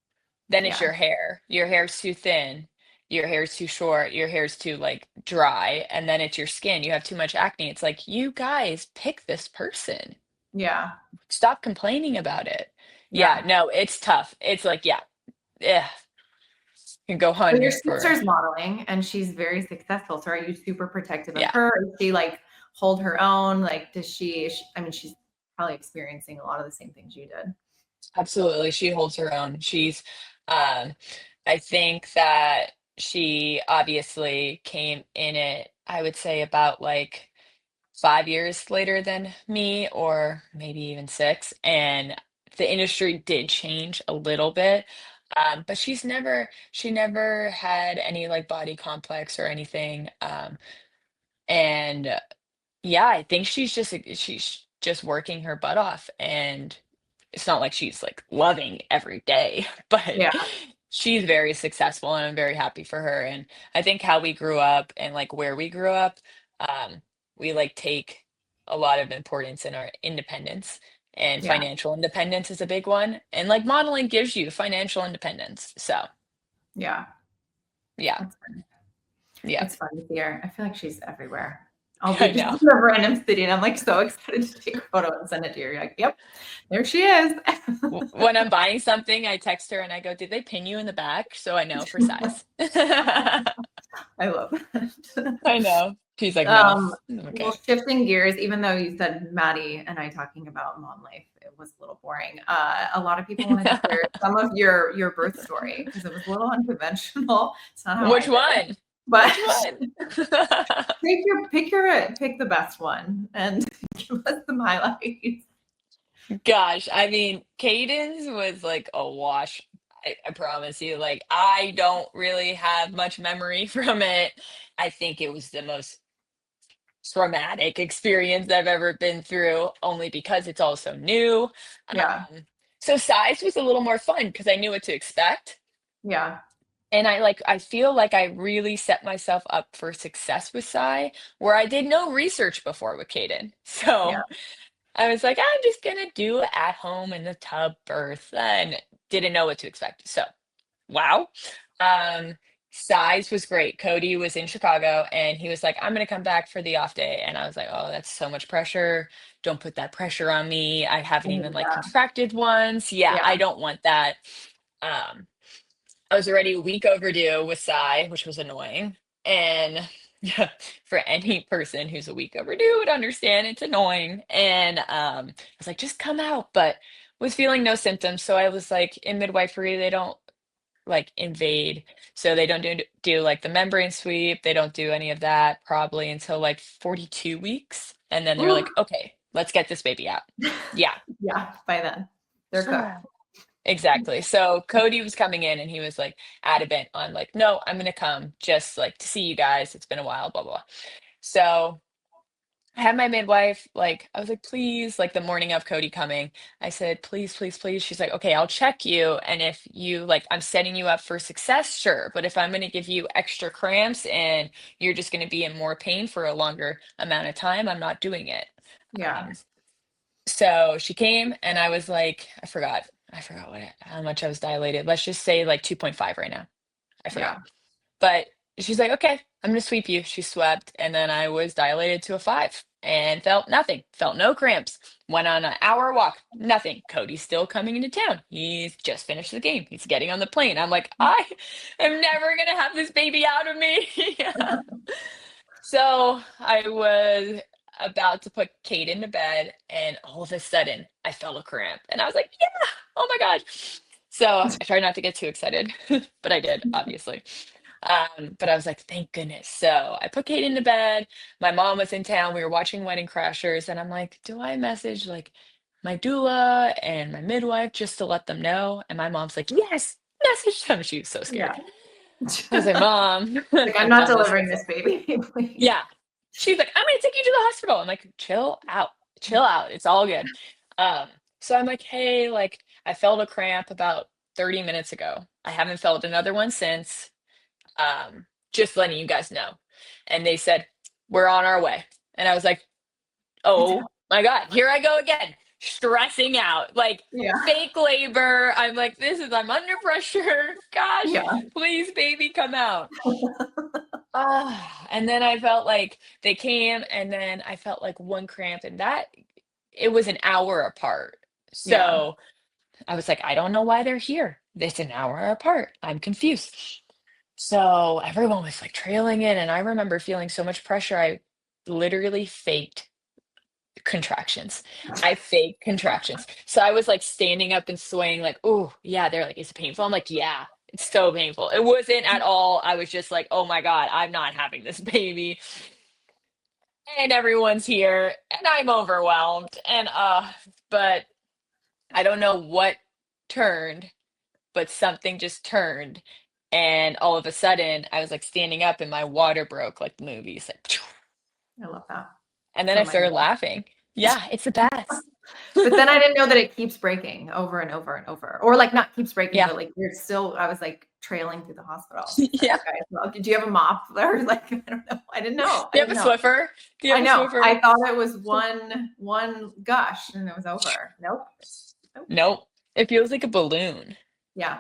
then it's Yeah. your hair. Your hair's too thin. Your hair's too short. Your hair's too like dry. And then it's your skin. You have too much acne. It's like, you guys pick this person. Yeah. Stop complaining about it. Yeah, Yeah. no, it's tough. It's like, yeah, yeah, you can go But your hunting for, sister's modeling and she's very successful. So are you super protective of yeah, her? Does she like hold her own? Like, I mean, she's probably experiencing a lot of the same things you did. absolutely. She holds her own. Um, I think that she obviously came in it, I would say about like 5 years later than me, or maybe even six. And the industry did change a little bit. But she never had any like body complex or anything. And yeah, I think she's just working her butt off. And it's not like she's like loving every day, but Yeah. she's very successful and I'm very happy for her. And I think how we grew up and like where we grew up, um, we like take a lot of importance in our independence and Yeah. financial independence is a big one. And like modeling gives you financial independence. So Yeah. yeah, That's fun. yeah, It's fun to see her. I feel like she's everywhere. I'll be I just know. in a random city and I'm like so excited to take a photo and send it to you. You're like, yep, there she is. When I'm buying something, I text her and I go, "Did they pin you in the back?" So I know for size. I love that. I know. She's like, "No." I'm Well, okay. shifting gears, even though you said Maddie and I talking about mom life, it was a little boring. A lot of people wanted to hear some of your birth story because it was a little unconventional. It's not how I Which did it, one? but Which one? pick the best one and give us some highlights. Gosh, I mean, Cadence was like a wash. I promise you. Like, I don't really have much memory from it. I think it was the most traumatic experience I've ever been through, only because it's also new. Yeah, So size was a little more fun because I knew what to expect. yeah, And I feel like I really set myself up for success with Sai, where I did no research before with Caden. Yeah. So I was like, I'm just gonna do it at home in the tub birth, and didn't know what to expect. So wow. Um, Size was great. Cody was in Chicago and he was like, I'm gonna come back for the off day. And I was like, oh, that's so much pressure. Don't put that pressure on me. I haven't even like Yeah. contracted once. Yeah, Yeah. I don't want that. Um, I was already a week overdue with Sai, which was annoying. And for any person who's a week overdue would understand it's annoying. And I was like, just come out, but was feeling no symptoms. So I was like, in midwifery, they don't like invade. So they don't do like the membrane sweep. They don't do any of that probably until like 42 weeks. And then they're Ooh. like, okay, let's get this baby out. Yeah. Yeah. By then, they're cooked. Exactly. So Cody was coming in and he was like adamant on like, no, I'm gonna come just like to see you guys. It's been a while, blah, blah. So I had my midwife, like, I was like, please, like the morning of Cody coming, I said, please, please, please. She's like, okay, I'll check you. And if you like, I'm setting you up for success, sure. But if I'm going to give you extra cramps and you're just going to be in more pain for a longer amount of time, I'm not doing it. Yeah. So she came and I was like, I forgot how much I was dilated. Let's just say like 2.5 right now. I forgot. Yeah. But she's like, okay, I'm gonna sweep you. She swept, and then I was dilated to a 5 and felt nothing, felt no cramps. Went on an hour walk, nothing. Cody's still coming into town. He's just finished the game. He's getting on the plane. I'm like, I am never gonna have this baby out of me. So I was about to put Kate into bed, and all of a sudden I felt a cramp, and I was like, yeah, oh my God. So I tried not to get too excited, but I did, obviously. But I was like, thank goodness. So I put Kate into bed. My mom was in town. We were watching Wedding Crashers, and I'm like, do I message like my doula and my midwife just to let them know? And my mom's like, yes, message them. She was so Yeah. scared. I was like, Mom, Like, I'm I've not done this. delivering this baby, please. Yeah. She's like, I'm gonna take you to the hospital. I'm like, chill out, chill out. It's all good. Um, so I'm like, hey, like I felt a cramp about 30 minutes ago. I haven't felt another one since. Just letting you guys know. And they said, we're on our way. And I was like, oh my God, here I go again, stressing out, like Yeah. fake labor. I'm like, I'm under pressure. Gosh, Yeah. please, baby, come out. And then I felt like they came, and then I felt like one cramp, and that it was an hour apart. Yeah. So I was like, I don't know why they're here. It's an hour apart. I'm confused. So everyone was like trailing in, and I remember feeling so much pressure. I literally faked contractions. I faked contractions. So I was like standing up and swaying, like, oh, yeah. They're like, is it painful? I'm like, yeah, it's so painful. It wasn't at all. I was just like, oh my God, I'm not having this baby. And everyone's here, and I'm overwhelmed. But I don't know what turned, but something just turned. And all of a sudden, I was like standing up, and my water broke like the movies. Like, I love that. and then So I started mindful. laughing. Yeah, it's the best. But then I didn't know that it keeps breaking over and over and over. Or like not keeps breaking, Yeah. but like you're still, I was like trailing through the hospital. Yeah. Sorry, guys. Well, do you have a mop there? Like, I don't know. I didn't know. Do you have a Swiffer? Do you I have know. a Swiffer? I thought it was one gush and it was over. Nope. Nope. It feels like a balloon. Yeah.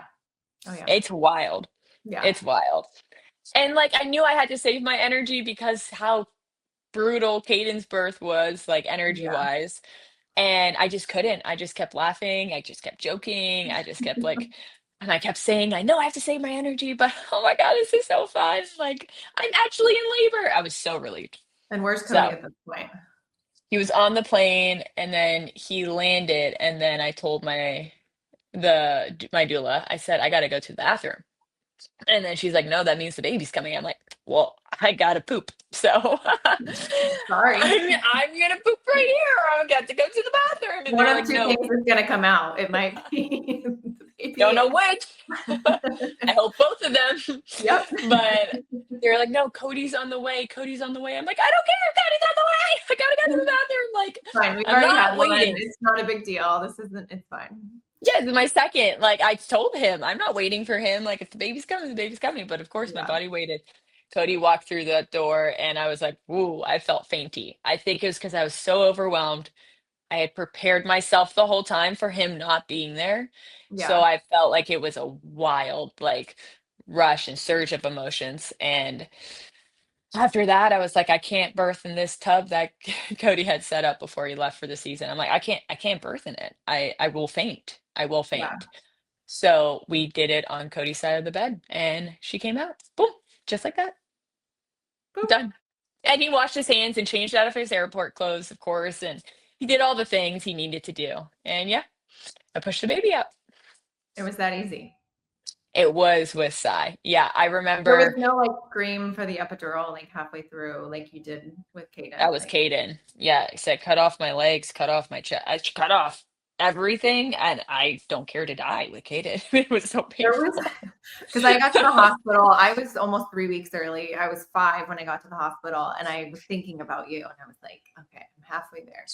Oh yeah. It's wild. Yeah. It's wild. And like I knew I had to save my energy because how brutal Caden's birth was, like energy wise. And I just couldn't. I just kept laughing. I just kept joking. I just kept like, and I kept saying, I know I have to save my energy, but oh my God, this is so fun. Like, I'm actually in labor. I was so relieved. And where's Cody So at this point? he was on the plane, and then he landed. And then I told my doula, I said, I got to go to the bathroom. And then she's like, no, that means the baby's coming. I'm like, well, I gotta poop. So Sorry. I'm gonna poop right here. I got to go to the bathroom. And One they're of like, two no, things is gonna come out. It might be the baby. don't know which. I hope both of them. Yep. But they're like, no, Cody's on the way. Cody's on the way. I'm like, I don't care. Cody's on the way. I gotta go to the bathroom. Like, Fine. We've I'm already not had one. waiting. It's not a big deal. This isn't. It's fine. Yeah, my second. Like I told him, I'm not waiting for him. Like if the baby's coming, the baby's coming. But of course, my Yeah. body waited. Cody walked through that door, and I was like, "Woo!" I felt fainty. I think it was because I was so overwhelmed. I had prepared myself the whole time for him not being there, so Yeah. I felt like it was a wild like rush and surge of emotions. And after that, I was like, I can't birth in this tub that Cody had set up before he left for the season. I'm like, I can't birth in it. I will faint. I will Yeah. faint. So we did it on Cody's side of the bed, and she came out. Boom, just like that. Boop. Done. And he washed his hands and changed out of his airport clothes, of course, and he did all the things he needed to do. And yeah, I pushed the baby out. It was that easy. It was with Sai. Yeah, I There was remember no like scream for the epidural like halfway through, like you did with that Kaden. was Like Caden. Yeah, he said, cut off my legs, cut off my chest, cut off everything. And I don't care to die with Caden. It was so there was painful. because I got to the hospital. I was almost 3 weeks early. I was 5 when I got to the hospital, and I was thinking about you, and I was like, okay, I'm halfway there.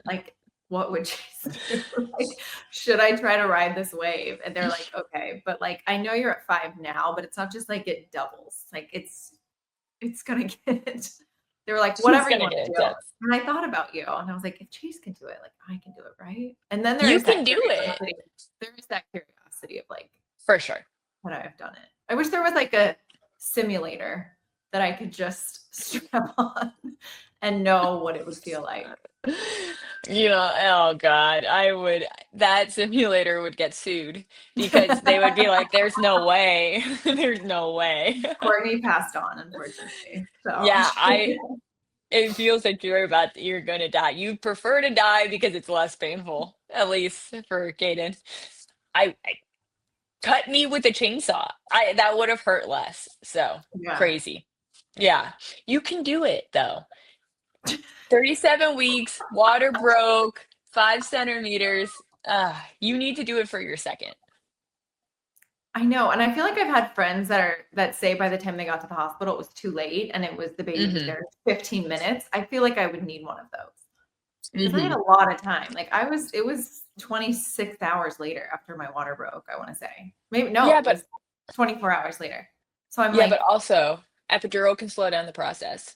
Like, what would Chase do? Like, should I try to ride this wave? And they're like, okay, but like, I know you're at 5 now, but it's not just like it doubles. Like, it's gonna get. They were like, She's whatever you gonna want get to do. intense. And I thought about you, and I was like, if Chase can do it, like I can do it, right? And then there You is that can do it curiosity. There is that curiosity of like, for sure. would I have done it? I wish there was like a simulator that I could just strap on and know what it would feel like. You know, oh God, that simulator would get sued because they would be like, there's no way. There's no way. Kourtney passed on, unfortunately. So Yeah, it feels like you're gonna die. You prefer to die because it's less painful, at least for Caden. I cut me with a chainsaw. That would have hurt less. So yeah. crazy. Yeah. You can do it though. 37 weeks, water broke, 5 centimeters. You need to do it for your second. I know. And I feel like I've had friends that say by the time they got to the hospital, it was too late and the baby was Hmm. there in 15 minutes. I feel like I would need one of those because I had Hmm. a lot of time. Like it was 26 hours later after my water broke, I want to say. Maybe no, Yeah, it but was 24 hours later. So I'm yeah, like, but also epidural can slow down the process.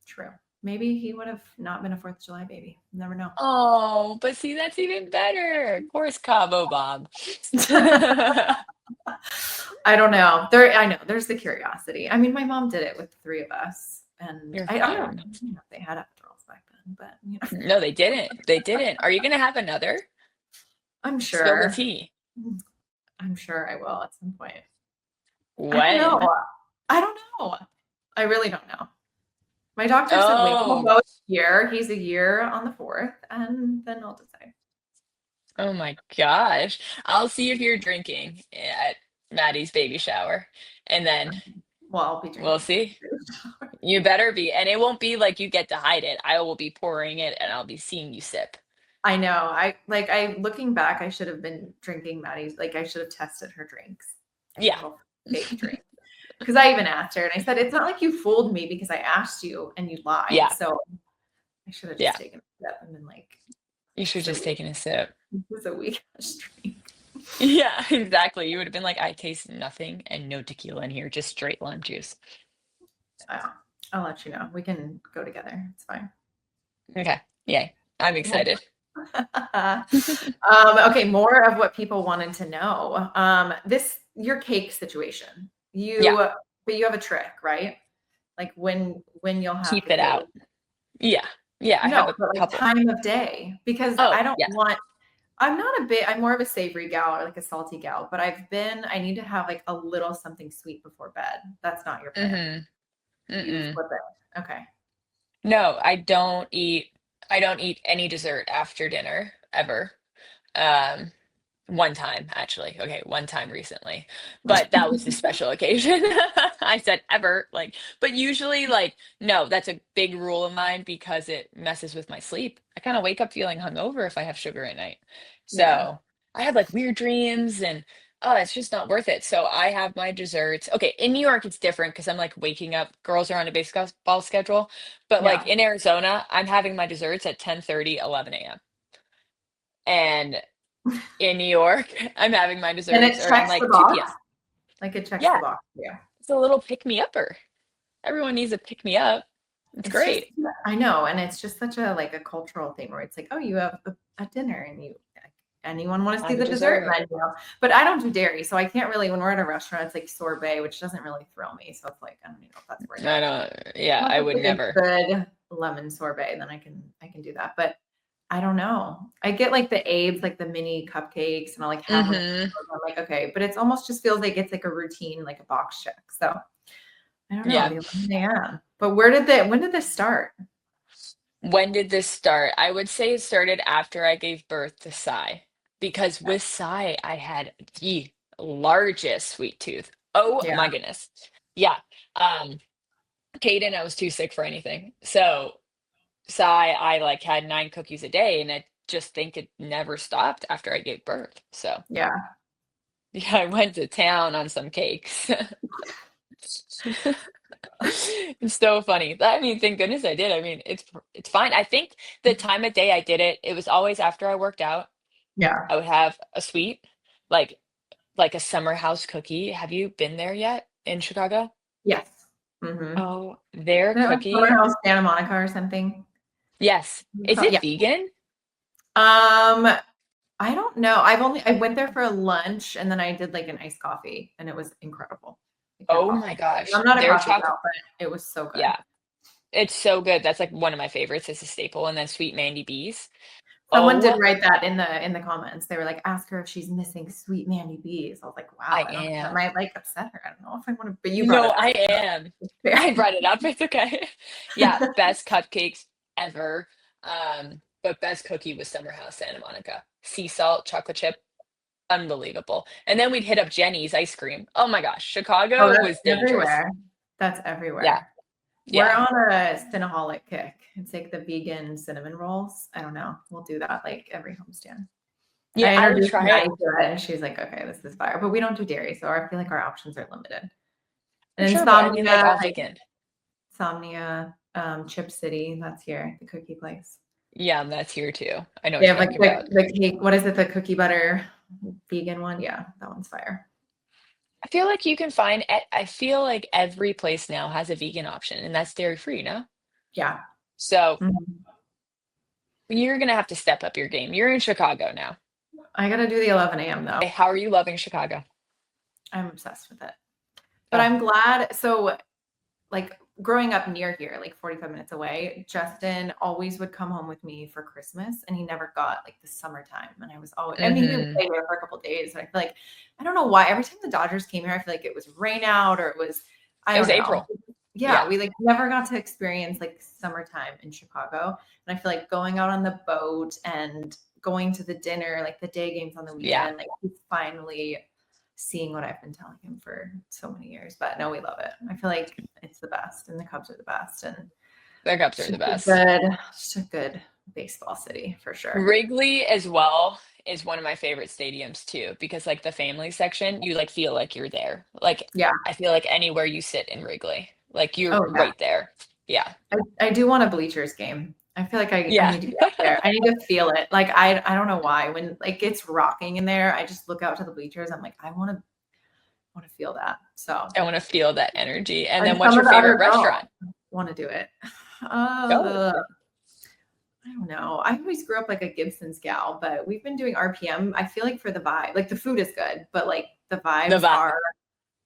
true. Maybe he would have not been a 4th of July baby. You never know. Oh, but see, that's even better. Of course, Cabo Bob. I don't know. I know there's the curiosity. I mean, my mom did it with the 3 of us, and You're I don't know, fine. if they had epidurals back then, but you know, No, they didn't. They didn't. Are you gonna have another? I'm Spill the sure. tea. I'm sure I will at some point. I don't When? know. I don't know. I really don't know. My doctor said, wait, we'll Oh, go a year. He's a year on the 4th, and then I'll decide. oh my gosh. I'll see if you're drinking at Maddie's baby shower, and then Well, I'll be we'll drinking. see. You better be. And it won't be like you get to hide it. I will be pouring it and I'll be seeing you sip. I know. Looking back, I should have been drinking Maddie's. Like, I should have tested her drinks. Yeah. Little fake drink. Because I even asked her and I said, it's not like you fooled me because I asked you and you lied. Yeah. So I should have Yeah. just taken a sip and been like, You should So just taken a sip. this is a weak ass drink. Yeah, exactly. You would have been like, I taste nothing and no tequila in here, just straight lime juice. I'll let you know. We can go together. It's fine. Okay. Yay. I'm excited. Okay, more of what people wanted to know. Your cake situation. But you have a trick, right? Like when you'll have Keep the it cake. out. Yeah. Yeah. I have a but like couple. time of day because Oh, I don't yeah. want. I'm more of a savory gal or like a salty gal, but I need to have like a little something sweet before bed. That's not your plan. Mm-hmm. You flip it. Okay. No, I don't eat any dessert after dinner ever. Um, One time, actually. Okay, one time recently, but that was a special occasion. I said ever, like, but usually, like, no, that's a big rule of mine because it messes with my sleep. I kind of wake up feeling hungover if I have sugar at night. Yeah. So I have like weird dreams and oh, it's just not worth it. So I have my desserts. Okay, in New York, it's different because I'm like waking up, girls are on a baseball schedule, but like Yeah. in Arizona, I'm having my desserts at 10:30, 11 a.m. And in New York. I'm having my And desserts it around checks the like 2 box. p.m. Like it checks the Yeah, box. Yeah. it's a little pick me upper. Everyone needs a pick me up. It's It's just, great. I know, and it's just such a like a cultural thing where it's like, oh, you have a dinner and you anyone want to see Have a the dessert dessert. menu. But I don't do dairy, so I can't really when we're at a restaurant, it's like sorbet, which doesn't really thrill me. So it's like I don't even know if that's worth I it. don't. Yeah, Unless I it's would like a never. good lemon sorbet, then I can do that. But I don't know. I get like the Abe's, like the mini cupcakes, and I'll like have one of Hmm. those. I'm like, okay, but it's almost just feels like it's like a routine, like a box check. So I don't know, Yeah. the 11 a.m. But when did this start? When did this start? I would say it started after I gave birth to Sai, because with Sai, I had the largest sweet tooth. Oh Yeah. my goodness. Yeah. Um, Caden, I was too sick for anything. So Sai, I like had 9 cookies a day, and I just think it never stopped after I gave birth. So Yeah. yeah, I went to town on some cakes. It's so funny. I mean, thank goodness I did. I mean, it's fine. I think the time of day I did it, it was always after I worked out. Yeah. I would have a sweet, like a summer house cookie. Have you been there yet in Chicago? Yes. Mm-hmm. Oh, their Isn't it like cookie. Summerhouse Santa Monica or something? Yes. Is Yeah. it vegan? Um, I don't know. I went there for a lunch and then I did like an iced coffee and it was incredible. Like their Oh coffee. my gosh. I'm not a Their coffee chocolate. gal, but it was so good. Yeah, it's so good. That's like one of my favorites. It's a staple. And then Sweet Mandy Bees. Someone did Oh, write that in the comments. They were like, ask her if she's missing sweet Mandy Bees. I was like, wow, I I don't know. That am. might like upset her. I don't know if I want to, but you brought No, it I up. am. So it's I fair. brought it up. It's okay. Yeah, best cupcakes ever. But best cookie was Summer House Santa Monica. Sea salt, chocolate chip, unbelievable. And then we'd hit up Jenny's ice cream. Oh my gosh, Oh, Chicago was that's dangerous. everywhere. That's Yeah, everywhere. We're yeah, on a Cinnaholic kick. It's like the vegan cinnamon rolls. I don't know. We'll do that like every homestand. yeah. I I would introduced try Maddie it to it, and she's like, "Okay, this is fire." But we don't do dairy, so I feel like our options are limited. for And sure. But I mean, like Insomnia, all vegan. Chip City, that's here, the cookie place. Yeah, that's here too. I know They what have you're like talking about. the cake. What is it? The cookie butter vegan one? Yeah, that one's fire. I feel like you can find. I feel like every place now has a vegan option, and that's dairy free. No, Yeah. so Mhm. you're gonna have to step up your game. You're in Chicago now. I gotta do the 11 a.m. though. How are you loving Chicago? I'm obsessed with it. But Oh, I'm glad. So like growing up near here, like 45 minutes away, Justin always would come home with me for Christmas and he never got like the summertime. And I was always, I mean, he would hmm. stay there for a couple days. And I feel like, I don't know why every time the Dodgers came here, I feel like it was rain out or it was, I It was don't know. April. Yeah, Yeah. we like never got to experience like summertime in Chicago. And I feel like going out on the boat and going to the dinner, like the day games on the Yeah. weekend, like he's finally seeing what I've been telling him for so many years. But no, we love it. I feel like it's the best, and the Cubs are the best, and The Cubs it's are the just a best. good, just a good baseball city for sure. Wrigley as well is one of my favorite stadiums too, because like the family section, you like feel like you're there. Like Yeah. I feel like anywhere you sit in Wrigley, like you're Oh yeah. right there. Yeah. I do want a bleachers game. I feel like I Yeah. need to be up there. I need to feel it. Like I don't know why. When like it's rocking in there, I just look out to the bleachers. I'm like, I want to feel that. So I want to feel that energy. And then and what's some your of the favorite other girls restaurant? want to do it. Oh, I don't know. I always grew up like a Gibson's gal, but we've been doing RPM. I feel like for the vibe, like the food is good, but like the the vibes vibe. are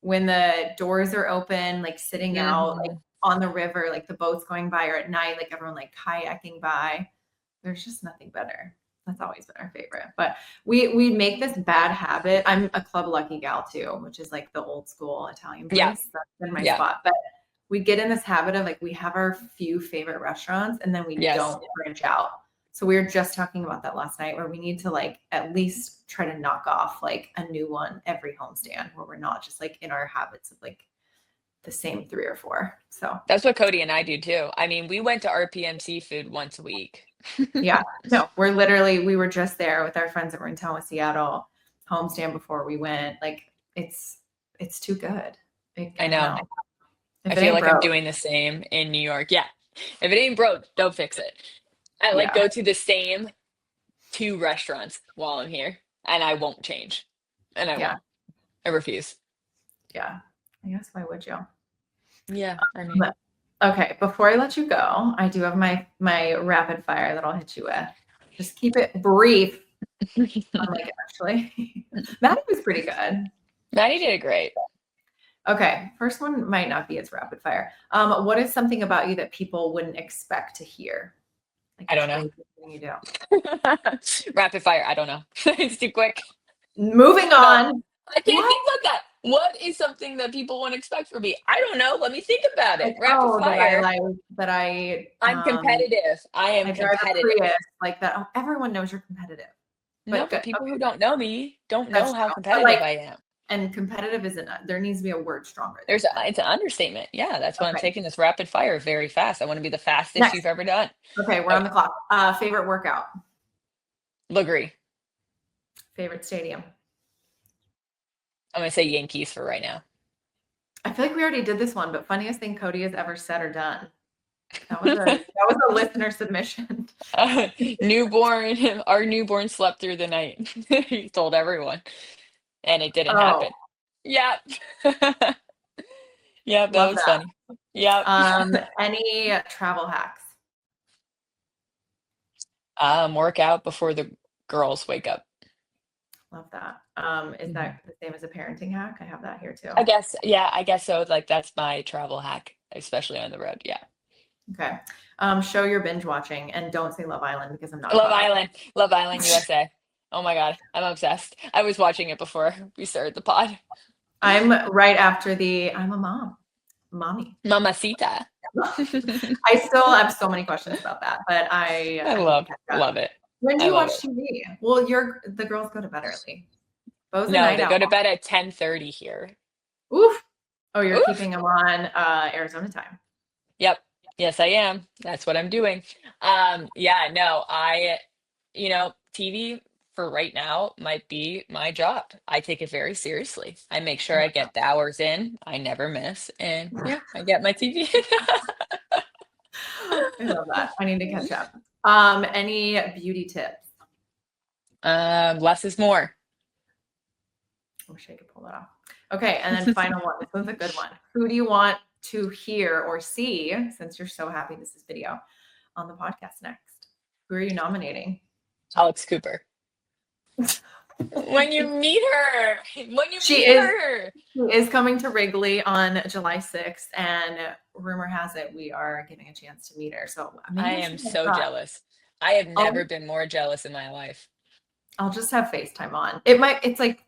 when the doors are open, like sitting out like Mhm. on the river, like the boats going by, or at night, like everyone like kayaking by. There's just nothing better. That's always been our favorite. But we make this bad habit. I'm a Club Lucky gal too, which is like the old school Italian Yeah. place. That's been my Yeah. spot. But we get in this habit of like we have our few favorite restaurants and then we Yes. don't branch out. So we were just talking about that last night where we need to like at least try to knock off like a new one every homestand where we're not just like in our habits of like the same three or four. So That's what Cody and I do too. I mean, we went to RPM Seafood once a week. yeah, no, we were just there with our friends that were in town with Seattle homestand before we went. Like it's too good. Like, I I don't know. know. I If it feel ain't like I'm broke, doing the same in New York. Yeah. If it ain't broke, don't fix it. I like yeah. go to the same 2 restaurants while I'm here. and I won't change. And I Yeah. won't. I refuse. Yeah. I guess why would you? Yeah, I mean, Okay, before I let you go, I do have my rapid fire that I'll hit you with. Just keep it brief. Like actually, Maddie was pretty good. Maddie did great. Okay, first one might not be as rapid fire. What is something about you that people wouldn't expect to hear? Like I don't know. crazy thing you do. Rapid fire. I don't know. It's too quick. Moving on. I can't think about that. What is something that people won't expect from me? I don't know. Let me think about it. Like, Rapid fire. I'm competitive. I am I drive a competitive. Prius like that. Oh, everyone knows you're competitive. No, But but good. people Okay, who don't know me don't that's know how true. But competitive I am. and competitive isn't. There needs to be a word stronger. It's an understatement. Yeah, that's why I'm Okay. taking this rapid fire very fast. I want to be the fastest Next. you've ever done. Okay, we're on the clock. Favorite workout. Agree. Favorite stadium. I'm gonna say Yankees for right now. I feel like we already did this one, but funniest thing Cody has ever said or done. That was a listener submission. Our newborn slept through the night. He told everyone, and it didn't happen. Yep. Yep, that Love was that. funny. Yep. Any travel hacks? Work out before the girls wake up. Love that. Is that the same as a parenting hack? I have that here too. I guess so. Like that's my travel hack, especially on the road. Yeah. Okay. Show your binge watching and don't say Love Island because I'm not. Love Island USA. Oh my God, I'm obsessed. I was watching it before we started the pod. I'm right after I'm a mommy. Mamacita. I still have so many questions about that, but I love it. When do you watch TV? Well, the girls go to bed early. No, they go to bed at 10:30 here. Oof. Oh, you're keeping them on Arizona time. Yep. Yes, I am. That's what I'm doing. TV for right now might be my job. I take it very seriously. I make sure I get the hours in. I never miss. And yeah, I get my TV. I love that. I need to catch up. Any beauty tips? Less is more. I wish I could pull that off. Okay, and then final one. This one's a good one. Who do you want to hear or see, since you're so happy this is video, on the podcast next? Who are you nominating? Alex Cooper. When you meet her. She is coming to Wrigley on July 6th, and rumor has it we are getting a chance to meet her. So I am so jealous. I have never been more jealous in my life. I'll just have FaceTime on. It's like,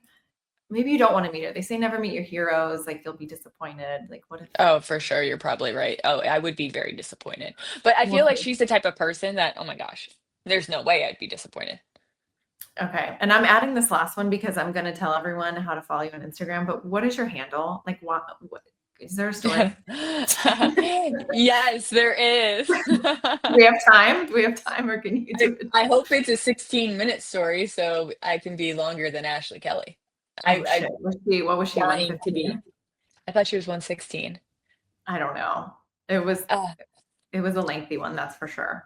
maybe you don't want to meet her. They say never meet your heroes. Like, you'll be disappointed. Like, what if? Oh, for sure. You're probably right. Oh, I would be very disappointed. But I feel like she's the type of person that, oh my gosh, there's no way I'd be disappointed. Okay. And I'm adding this last one because I'm going to tell everyone how to follow you on Instagram. But what is your handle? Like, what is there a story? Yes, there is. Do we have time? Or can you do it? I hope it's a 16-minute story so I can be longer than Ashley Kelly. What was she wanting to be? I thought she was 116. I don't know. It was a lengthy one, that's for sure.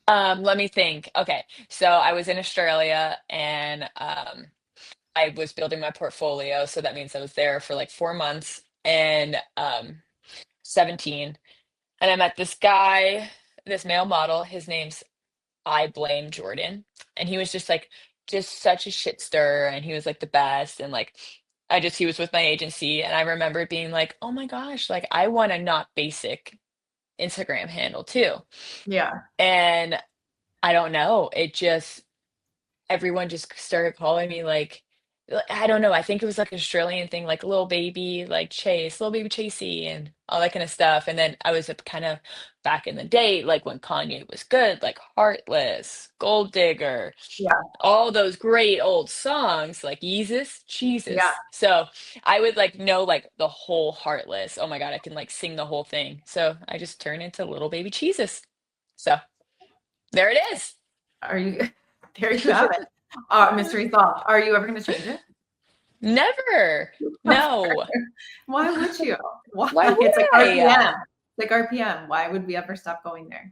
Let me think. Okay. So I was in Australia and I was building my portfolio. So that means I was there for like 4 months and 17. And I met this guy, this male model. His name's I Blame Jordan. And he was just such a shit stirrer. And he was like the best. And like, he was with my agency. And I remember being like, oh my gosh, like I want a not basic Instagram handle too. Yeah. And I don't know. Everyone just started calling me like, I don't know. I think it was like an Australian thing, like little baby, like Chase, little baby Chasey, and all that kind of stuff. And then I was kind of back in the day, like when Kanye was good, like Heartless, Gold Digger, all those great old songs, like Yeezus, Jesus. Yeah. So I would like know like the whole Heartless. Oh my God, I can like sing the whole thing. So I just turned into little baby Jesus. So there it is. There you have it. Mystery solved. Are you ever going to change it? Never. No. Why would you? Why would it's like I? RPM. It's like RPM. Why would we ever stop going there?